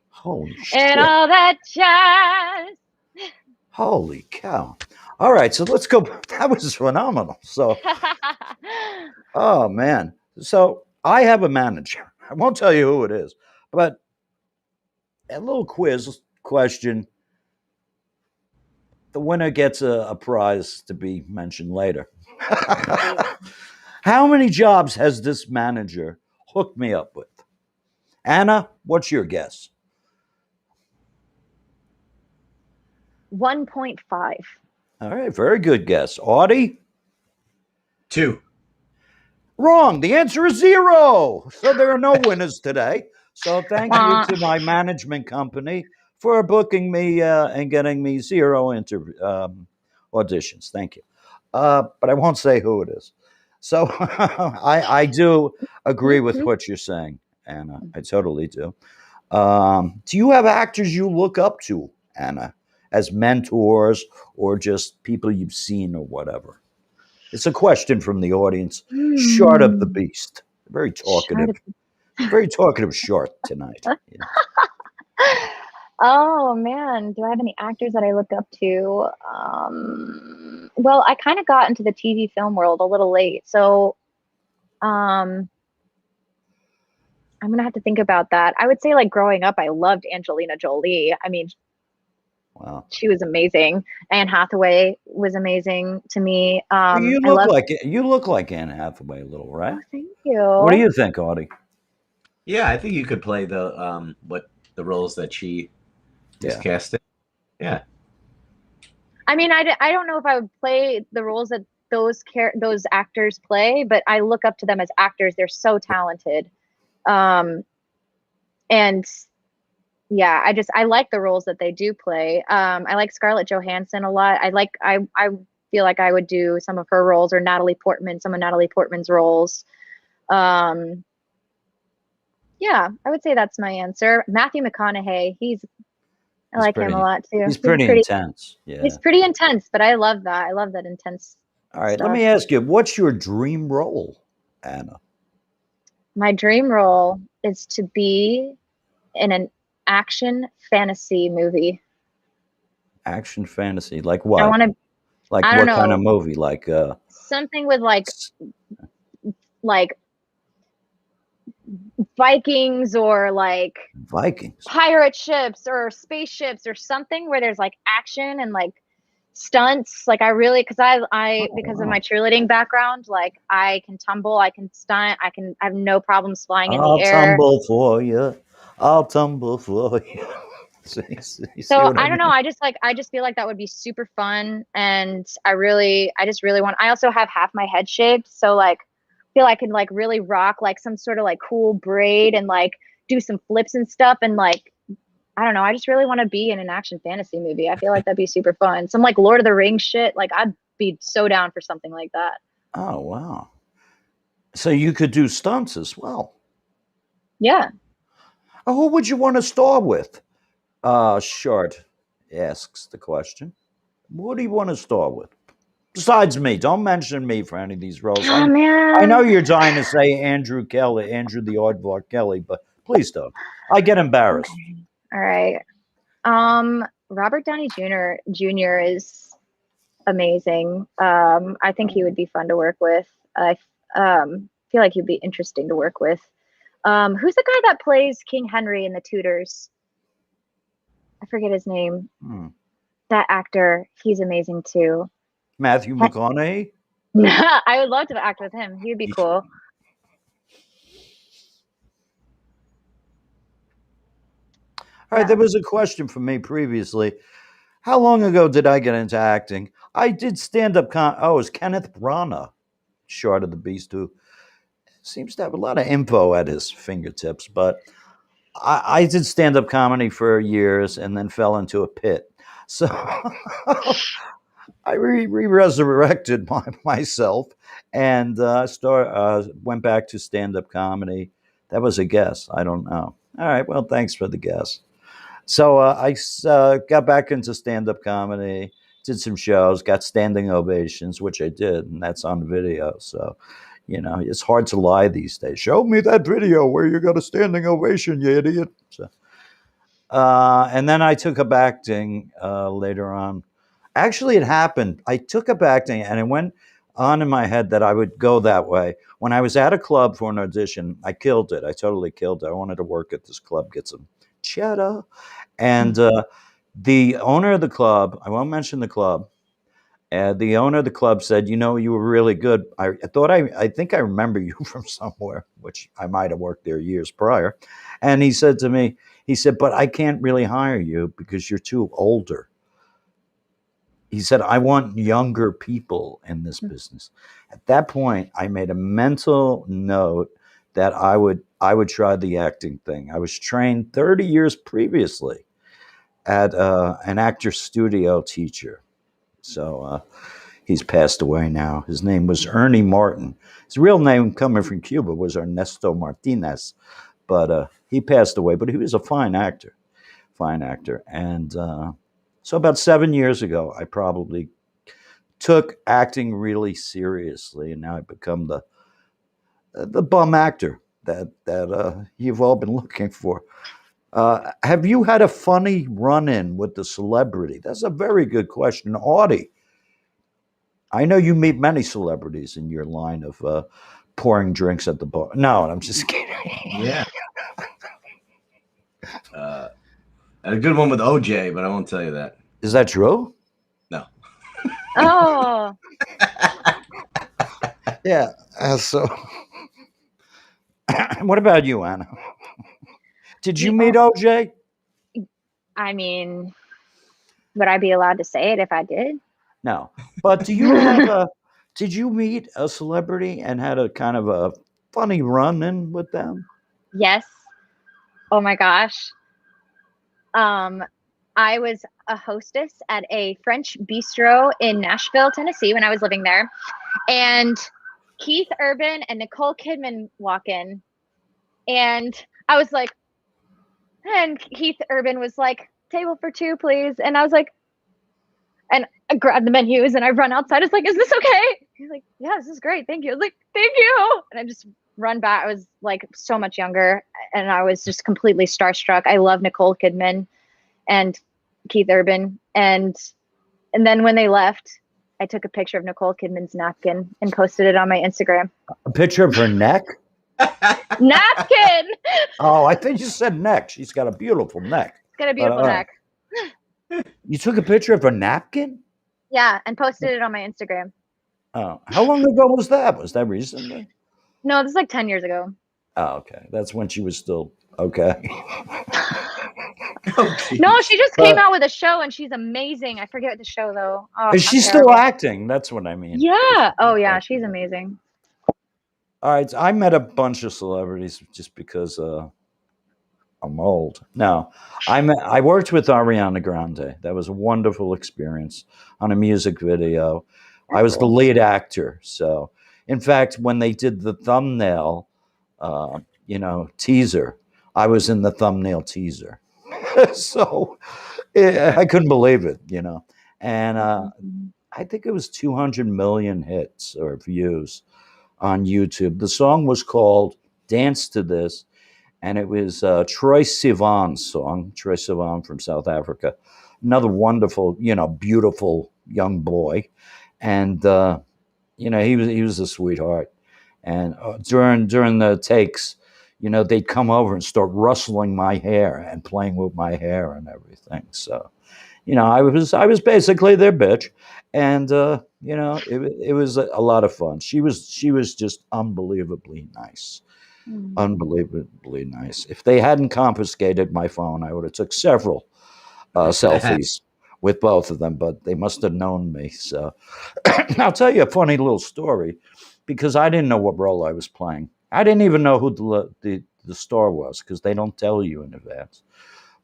Holy shit. And all that jazz. Holy cow. All right, so let's go. That was phenomenal. So, oh, man. So I have a manager. I won't tell you who it is, but a little quiz question. The winner gets a prize to be mentioned later. How many jobs has this manager hooked me up with? Anna, what's your guess? 1.5. All right, very good guess. Artie? 2. Wrong. The answer is 0. So there are no winners today. So thank you to my management company for booking me and getting me 0 auditions. Thank you. But I won't say who it is. So I do agree with what you're saying, Anna. I totally do. Do you have actors you look up to, Anna, as mentors or just people you've seen or whatever? It's a question from the audience. Short of the beast. Very talkative. Very talkative short tonight. Oh man, do I have any actors that I look up to? Well, I kind of got into the TV film world a little late, so I'm gonna have to think about that. I would say growing up, I loved Angelina Jolie. I mean, wow, she was amazing. Anne Hathaway was amazing to me. You look like Anne Hathaway a little, right? Oh, thank you. What do you think, Artie? Yeah, I think you could play the roles that she is casting. Yeah. I mean, I don't know if I would play the roles that those actors play, but I look up to them as actors. They're so talented. And yeah, I like the roles that they do play. I like Scarlett Johansson a lot. I feel like I would do some of her roles, or some of Natalie Portman's roles. Yeah, I would say that's my answer. Matthew McConaughey, I like him a lot too. He's pretty intense. Yeah. He's pretty intense, but I love that. I love that intense All right, stuff. let me ask you, what's your dream role, Anna? My dream role is to be in an action fantasy movie. Action fantasy, like what? I want to. Like I what don't know. kind of movie? Like Something with like Vikings or like Vikings, pirate ships or spaceships or something where there's like action and like stunts. Like I really, because because of my cheerleading background, like I can tumble, I can stunt, I have no problems flying in the air. I'll tumble for you. I'll tumble for you. So I don't know. I just feel like that would be super fun, and I just really want. I also have half my head shaved, so like feel I can like really rock like some sort of like cool braid and like do some flips and stuff, and like I don't know. I just really want to be in an action fantasy movie. I feel like that'd be super fun. Some like Lord of the Rings shit. Like I'd be so down for something like that. Oh wow! So you could do stunts as well. Yeah. Who would you want to star with? Short asks the question. What do you want to star with? Besides me, don't mention me for any of these roles. Oh man. I know you're dying to say Andrew the Aardvark Kelly, but please don't. I get embarrassed. Okay. All right. Robert Downey Jr. is amazing. I think he would be fun to work with. I feel like he'd be interesting to work with. Who's the guy that plays King Henry in The Tudors? I forget his name. That actor, he's amazing too. Matthew McConaughey? I would love to act with him. He would be cool. All right, there was a question for me previously. How long ago did I get into acting? I did stand-up it was Kenneth Branagh, Short of the Beast, who seems to have a lot of info at his fingertips, but I did stand-up comedy for years and then fell into a pit. So I resurrected myself and went back to stand-up comedy. That was a guess. I don't know. All right. Well, thanks for the guess. So I got back into stand-up comedy, did some shows, got standing ovations, which I did, and that's on video. So, it's hard to lie these days. Show me that video where you got a standing ovation, you idiot. So, and then I took up acting later on. Actually, it happened. I took up acting, and it went on in my head that I would go that way. When I was at a club for an audition, I killed it. I totally killed it. I wanted to work at this club, get some cheddar. And the owner of the club, I won't mention the club, the owner of the club said, you were really good. I think I remember you from somewhere, which I might have worked there years prior. And he said to me, but I can't really hire you because you're too older. He said, I want younger people in this business. At that point, I made a mental note that I would try the acting thing. I was trained 30 years previously at an actor studio teacher. So he's passed away now. His name was Ernie Martin. His real name, coming from Cuba, was Ernesto Martinez. But he passed away. But he was a fine actor. And so about 7 years ago, I probably took acting really seriously. And now I've become the bum actor that you've all been looking for. Have you had a funny run-in with the celebrity? That's a very good question. Artie, I know you meet many celebrities in your line of pouring drinks at the bar. No, I'm just kidding. Yeah. I had a good one with OJ, but I won't tell you that. Is that true? No. Oh. Yeah. So, what about you, Anna? Did you meet OJ? I mean, would I be allowed to say it if I did? No. But did you meet a celebrity and had a kind of a funny run-in with them? Yes. Oh my gosh. I was a hostess at a French bistro in Nashville, Tennessee when I was living there. And Keith Urban and Nicole Kidman walk in, and I was like, and Keith Urban was like, table for two, please. And I was like, and I grabbed the menus and I run outside. It's like, is this okay? He's like, yeah, this is great. Thank you. I was like, thank you. And I just run back. I was like so much younger and I was just completely starstruck. I love Nicole Kidman and Keith Urban. And then when they left, I took a picture of Nicole Kidman's napkin and posted it on my Instagram. A picture of her neck? Napkin! Oh, I think you said neck. She's got a beautiful neck. It's got a beautiful neck. You took a picture of a napkin? Yeah, and posted it on my Instagram. Oh, how long ago was that? Was that recently? No, this is like 10 years ago. Oh, okay. That's when she was still okay. No, she just came out with a show and she's amazing. I forget the show though. Oh, is she still acting? That's what I mean. Yeah. Oh yeah, she's amazing. All right. I met a bunch of celebrities just because I'm old. No, I worked with Ariana Grande. That was a wonderful experience on a music video. I was the lead actor. So, in fact, when they did the thumbnail, teaser, I was in the thumbnail teaser. So, I couldn't believe it, And I think it was 200 million hits or views on YouTube. The song was called "Dance to This." And it was Troye Sivan's song, Troye Sivan from South Africa, another wonderful, beautiful young boy, and he was a sweetheart. And during the takes, they'd come over and start rustling my hair and playing with my hair and everything. So, I was basically their bitch, and it was a lot of fun. She was just unbelievably nice. Unbelievably nice. If they hadn't confiscated my phone, I would have took several selfies with both of them, but they must have known me. So I'll tell you a funny little story, because I didn't know what role I was playing. I didn't even know who the star was, because they don't tell you in advance.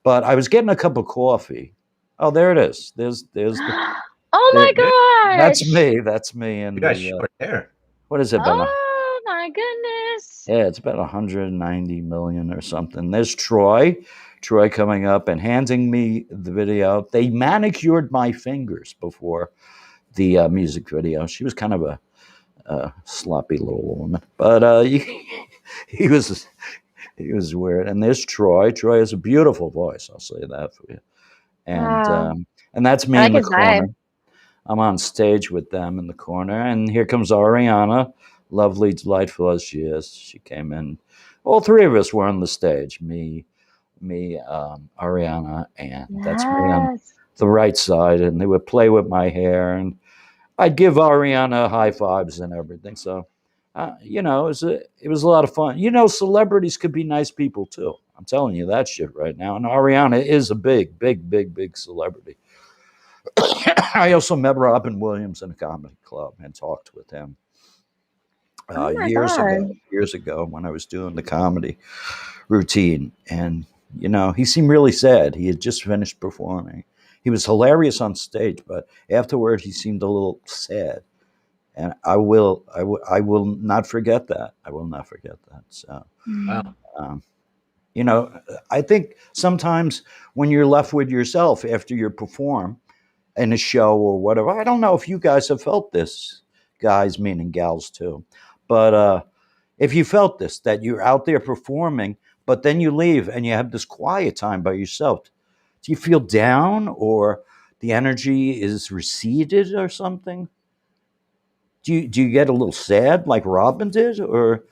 But I was getting a cup of coffee. Oh, there it is. There's the, oh my gosh. That's me. And you got short hair. What is it? Oh my goodness. Yeah, it's about 190 million or something. There's Troy coming up and handing me the video. They manicured my fingers before the music video. She was kind of a sloppy little woman, but he was weird. And there's Troy. Troy has a beautiful voice. I'll say that for you. And that's me in the corner. I'm on stage with them in the corner, and here comes Ariana. Lovely, delightful as she is. She came in. All three of us were on the stage. Me, Ariana, and that's me on the right side. And they would play with my hair, and I'd give Ariana high fives and everything. So, it was a lot of fun. Celebrities could be nice people too. I'm telling you that shit right now. And Ariana is a big, big, big, big celebrity. I also met Robin Williams in a comedy club and talked with him. Years ago when I was doing the comedy routine. And, he seemed really sad. He had just finished performing. He was hilarious on stage, but afterward he seemed a little sad. And I will not forget that. I will not forget that. So, I think sometimes when you're left with yourself after you perform in a show or whatever, I don't know if you guys have felt this, guys, meaning gals too. But if you felt this, that you're out there performing, but then you leave and you have this quiet time by yourself, do you feel down or the energy is receded or something? Do you get a little sad like Robin did, or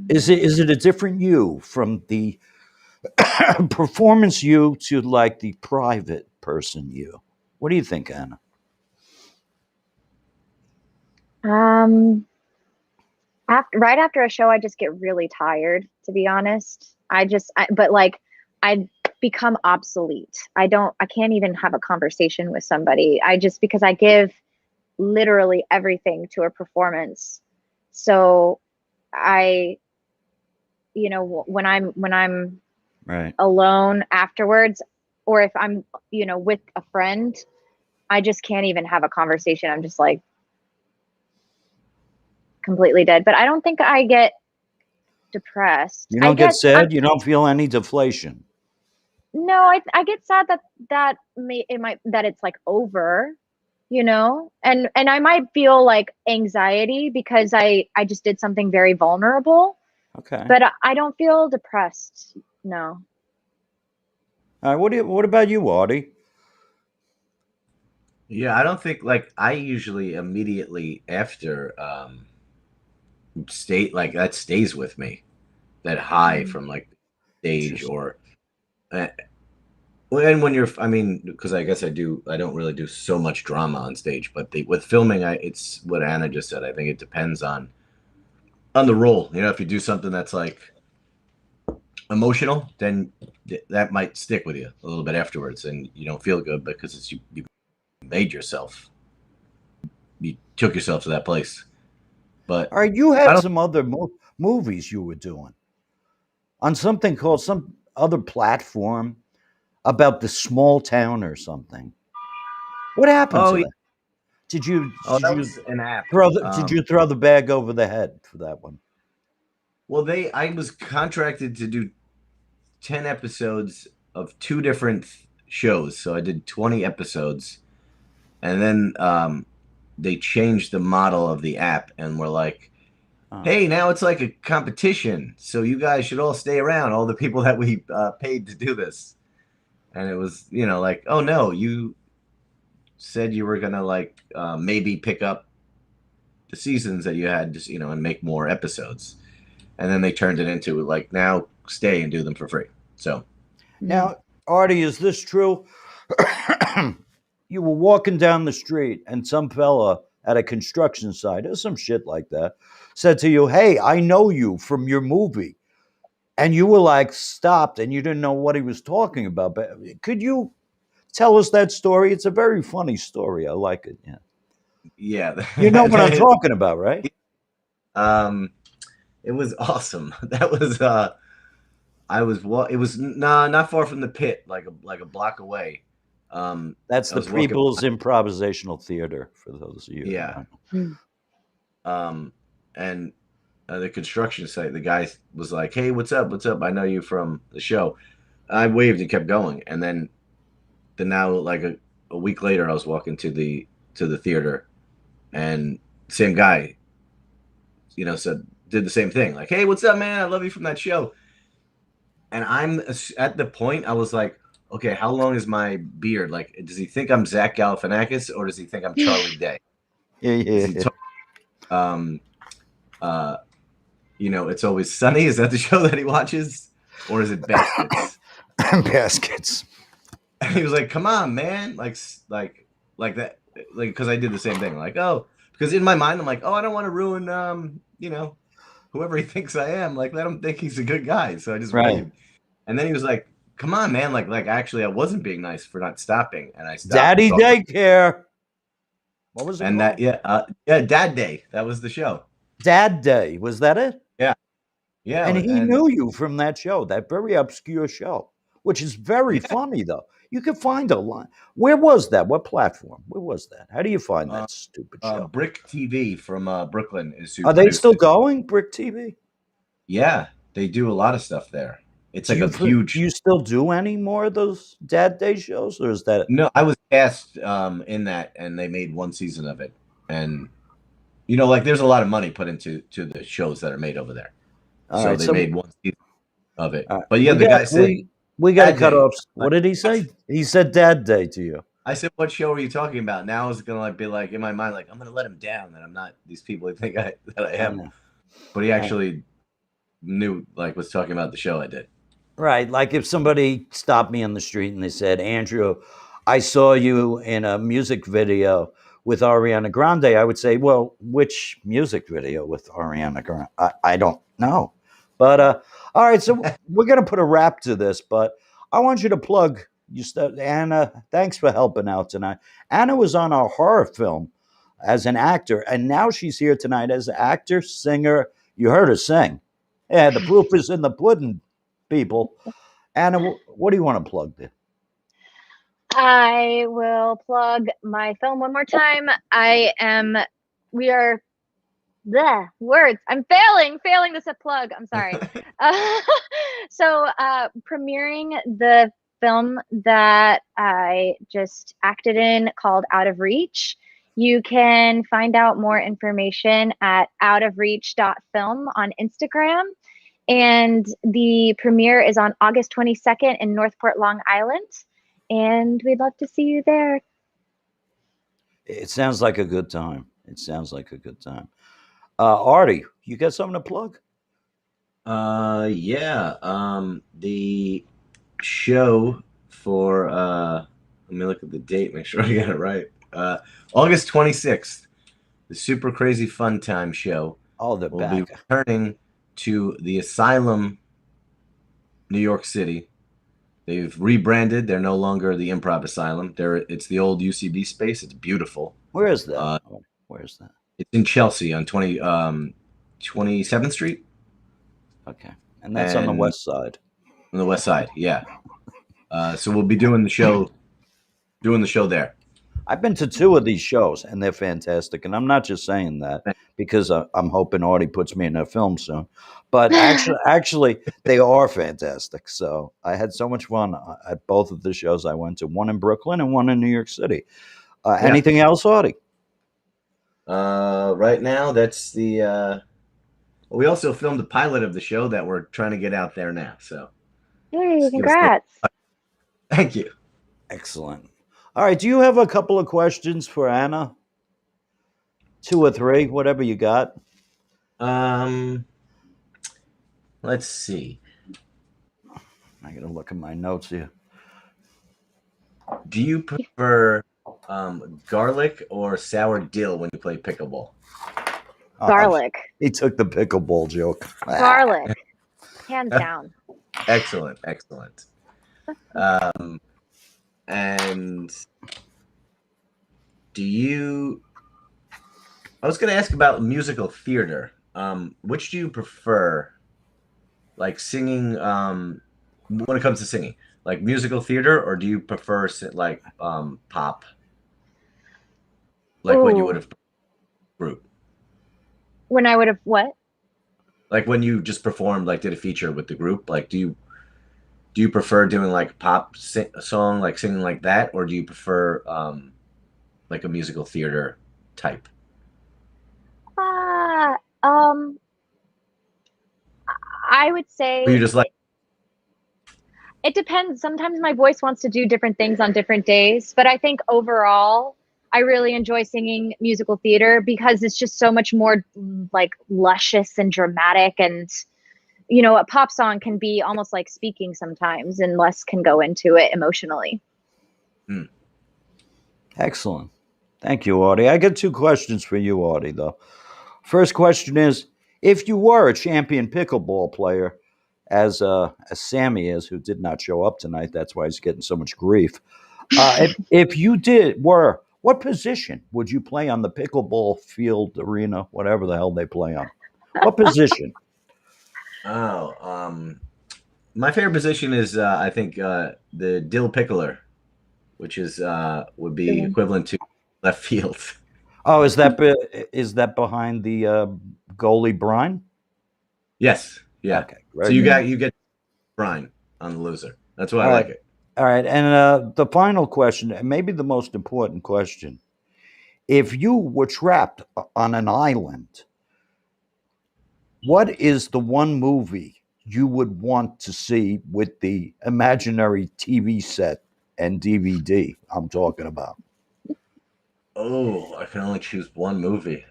is it a different you from the performance you to like the private person you? What do you think, Anna? Right after a show, I just get really tired, to be honest. I become obsolete. I can't even have a conversation with somebody. Because I give literally everything to a performance. So when I'm right alone afterwards, or if I'm, with a friend, I just can't even have a conversation. I'm just like, completely dead. But I don't think I get depressed. You don't I get get sad. You don't feel any deflation. no, I get sad that it's like over, you know, and I might feel like anxiety because I just did something very vulnerable. Okay. But I don't feel depressed. No. All right. What about you, Artie? Yeah, I don't think like I usually immediately after state like that stays with me, that high from like stage or and when you're I mean because I guess I don't really do so much drama on stage, but with filming it's what Anna just said. I think it depends on the role. You know, if you do something that's like emotional, then that might stick with you a little bit afterwards, and you don't feel good because it's you made yourself, you took yourself to that place. But All right. You I had don't. some other movies you were doing on something called some other platform about the small town or something. What happened Oh, to yeah. that? Did you Oh, that was an app. did you throw the bag over the head for that one? Well, I was contracted to do 10 episodes of two different shows, so I did 20 episodes, and then they changed the model of the app and were like, hey, now it's like a competition, so you guys should all stay around, all the people that we paid to do this. And it was, you know, like, oh no, you said you were gonna like maybe pick up the seasons that you had, just, you know, and make more episodes. And then they turned it into like, now stay and do them for free. So Now, Artie, is this true? You were walking down the street and some fella at a construction site or some shit like that said to you, hey, I know you from your movie. And you were like stopped and you didn't know what he was talking about. But could you tell us that story? It's a very funny story. I like it. Yeah. yeah. You know what I'm talking about, right? It was awesome. That was it was not far from the pit, like a block away. That's I the was walking People's Improvisational Theater, for those of you. Yeah. And the construction site, the guy was like, hey, what's up? What's up? I know you from the show. I waved and kept going. And then now like a week later, I was walking to the theater, and same guy, you know, did the same thing. Like, hey, what's up, man? I love you from that show. And I'm at the point I was like, okay, how long is my beard? Like, does he think I'm Zach Galifianakis or does he think I'm Charlie Day? Yeah. You know, It's Always Sunny. Is that the show that he watches, or is it Baskets? Baskets. And he was like, "Come on, man!" Like that, like because I did the same thing. Like, oh, because in my mind I'm like, oh, I don't want to ruin, you know, whoever he thinks I am. Like, let him think he's a good guy. So I just waved. And then he was like, "Come on, man!" Like actually, I wasn't being nice for not stopping, and I stopped. Daddy Daycare. What was it? And called? Dad Day. That was the show. Dad Day, was that it? Yeah. And he knew you from that show, that very obscure show, which is very funny though. You can find a line. Where was that? What platform? Where was that? How do you find that stupid show? Brick TV from Brooklyn is who Are they still going? Brick TV? Yeah, they do a lot of stuff there. It's like a huge. Do you still do any more of those Dad Day shows, or is that? No, I was cast in that, and they made one season of it, and you know, like there's a lot of money put into the shows that are made over there. So they made one season of it. But yeah, the guy said we got to cut off. What did he say? He said Dad Day to you. I said, "What show are you talking about?" Now I was gonna like be like in my mind, like I'm gonna let him down that I'm not these people who think that I am. But he actually knew, like, was talking about the show I did. Right. Like if somebody stopped me on the street and they said, Andrew, I saw you in a music video with Ariana Grande, I would say, well, which music video with Ariana Grande? I don't know. But all right, so we're going to put a wrap to this, but I want you to plug Anna. Thanks for helping out tonight. Anna was on our horror film as an actor, and now she's here tonight as an actor, singer. You heard her sing. Yeah, the proof is in the pudding, people. Anna, what do you want to plug there? I will plug my film one more time. We are words. I'm failing this at plug. I'm sorry. So premiering the film that I just acted in called Out of Reach. You can find out more information at outofreach.film on Instagram. And the premiere is on August 22nd in Northport, Long Island. And we'd love to see you there. It sounds like a good time. It sounds like a good time. Artie, you got something to plug? Yeah. The show for let me look at the date, make sure I got it right. August 26th, the Super Crazy Fun Time show. Oh, they're will back. Be returning to the Asylum, New York City. They've rebranded. They're no longer the Improv Asylum. It's the old UCB space. It's beautiful. Where is that? Where is that? It's in Chelsea on 27th Street. Okay. And that's on the west side. On the west side, yeah. So we'll be doing the show there. I've been to 2 of these shows, and they're fantastic. And I'm not just saying that because I'm hoping Artie puts me in a film soon. But actually, they are fantastic. So I had so much fun at both of the shows I went to, one in Brooklyn and one in New York City. Anything else, Artie? Right now, that's the... we also filmed a pilot of the show that we're trying to get out there now. So, yay, congrats. Thank you. Excellent. All right. Do you have a couple of questions for Anna? 2 or 3, whatever you got. Let's see. I got to look at my notes here. Do you prefer garlic or sour dill when you play pickleball? Garlic. He took the pickleball joke. Garlic. Hands down. Excellent. And I was going to ask about musical theater. Which do you prefer? Like singing, when it comes to singing, like musical theater, or do you prefer like pop? Like when you would have group? When I would have what? Like when you just performed, like did a feature with the group, like do you prefer doing like pop song, like singing like that, or do you prefer like a musical theater type? I would say or you just like it depends. Sometimes my voice wants to do different things on different days, but I think overall I really enjoy singing musical theater because it's just so much more like luscious and dramatic, and you know, a pop song can be almost like speaking sometimes and less can go into it emotionally. Excellent. Thank you, Artie. I got 2 questions for you, Artie, though. First question is, if you were a champion pickleball player, as Sammy is, who did not show up tonight, that's why he's getting so much grief. If you were, what position would you play on the pickleball field, arena, whatever the hell they play on? What position? My favorite position is I think the dill pickler, which is would be equivalent to left field. Oh, is that behind the goalie Brine? Yes. Yeah. Okay. Right. So you get Brine on the loser. That's why I like it. All right. And the final question, and maybe the most important question: if you were trapped on an island, what is the one movie you would want to see with the imaginary TV set and DVD I'm talking about? Oh, I can only choose one movie.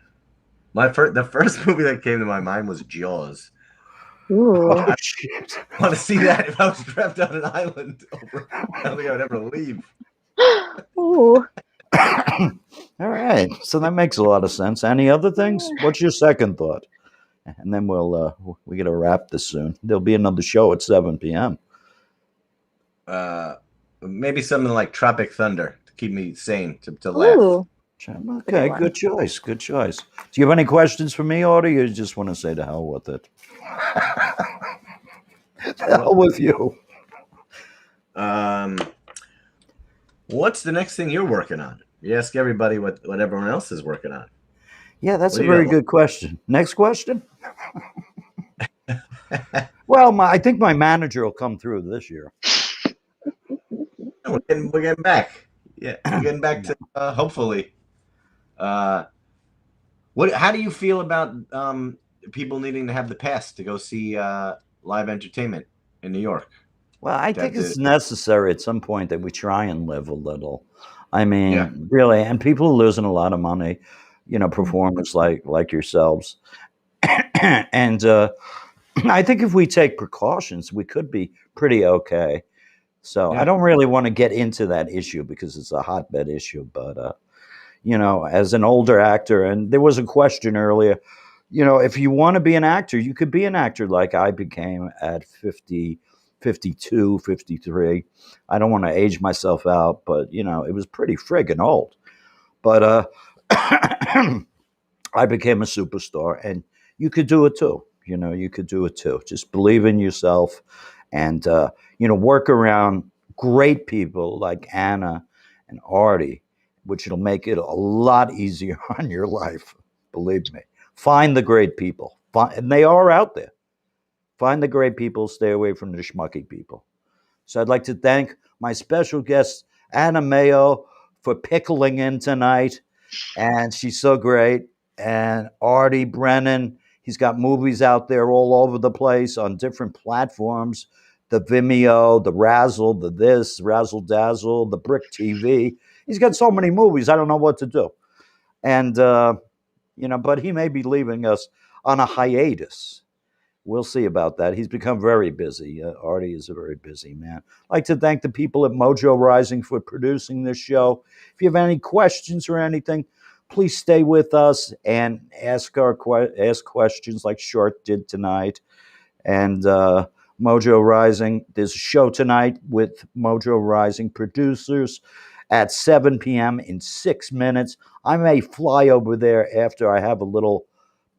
The first movie that came to my mind was Jaws. Ooh. Oh, shit. I want to see that if I was trapped on an island. I don't think I would ever leave. Ooh. All right. So that makes a lot of sense. Any other things? What's your second thought? And then we got to wrap this soon. There'll be another show at 7 p.m. Maybe something like Tropic Thunder to keep me sane, to laugh. Ooh. Okay, good choice. Good choice. Do you have any questions for me, Artie, or you just want to say to hell with it? The hell with you. What's the next thing you're working on? You ask everybody what everyone else is working on. Yeah, that's a very good question. Next question. Well, I think my manager will come through this year. We're getting back. Yeah, we're getting back to hopefully. How do you feel about people needing to have the pass to go see live entertainment in New York? Well, I think it's necessary at some point that we try and live a little. I mean, really, and people are losing a lot of money, performers like yourselves. And I think if we take precautions, we could be pretty okay. So I don't really want to get into that issue because it's a hotbed issue. But, as an older actor, and there was a question earlier, if you want to be an actor, you could be an actor like I became at 50, 52, 53. I don't want to age myself out, but, it was pretty friggin' old. But I became a superstar, and you could do it too. You could do it too. Just believe in yourself and, work around great people like Anna and Artie, which will make it a lot easier on your life. Believe me. Find the great people. And they are out there. Find the great people. Stay away from the schmucky people. So I'd like to thank my special guest, Anna Mayo, for pickling in tonight. And she's so great. And Artie Brennan, he's got movies out there all over the place on different platforms. The Vimeo, the Razzle, the this, Razzle Dazzle, the Brick TV. He's got so many movies, I don't know what to do. And, but he may be leaving us on a hiatus. We'll see about that. He's become very busy. Artie is a very busy man. I'd like to thank the people at Mojo Rising for producing this show. If you have any questions or anything, please stay with us and ask questions like Short did tonight. And Mojo Rising, there's a show tonight with Mojo Rising producers at 7 p.m. in 6 minutes. I may fly over there after I have a little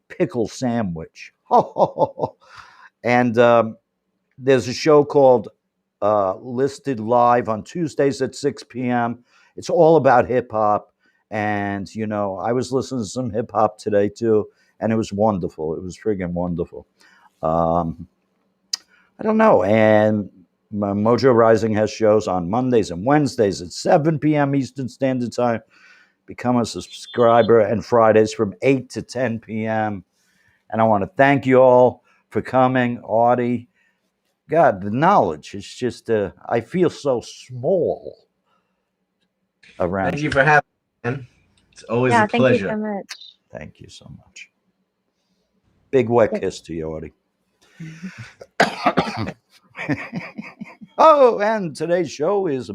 pickle sandwich. And there's a show called Listed Live on Tuesdays at 6 p.m. It's all about hip hop. And, I was listening to some hip hop today too, and it was wonderful. It was friggin' wonderful. I don't know. And Mojo Rising has shows on Mondays and Wednesdays at 7 p.m. Eastern Standard Time. Become a subscriber, and Fridays from 8 to 10 p.m. And I want to thank you all for coming. Artie, God, the knowledge is just, I feel so small around. Thank you for having me, man. It's always a pleasure. Thank you so much. Thank you so much. Big wet kiss to you, Artie. Oh, and today's show is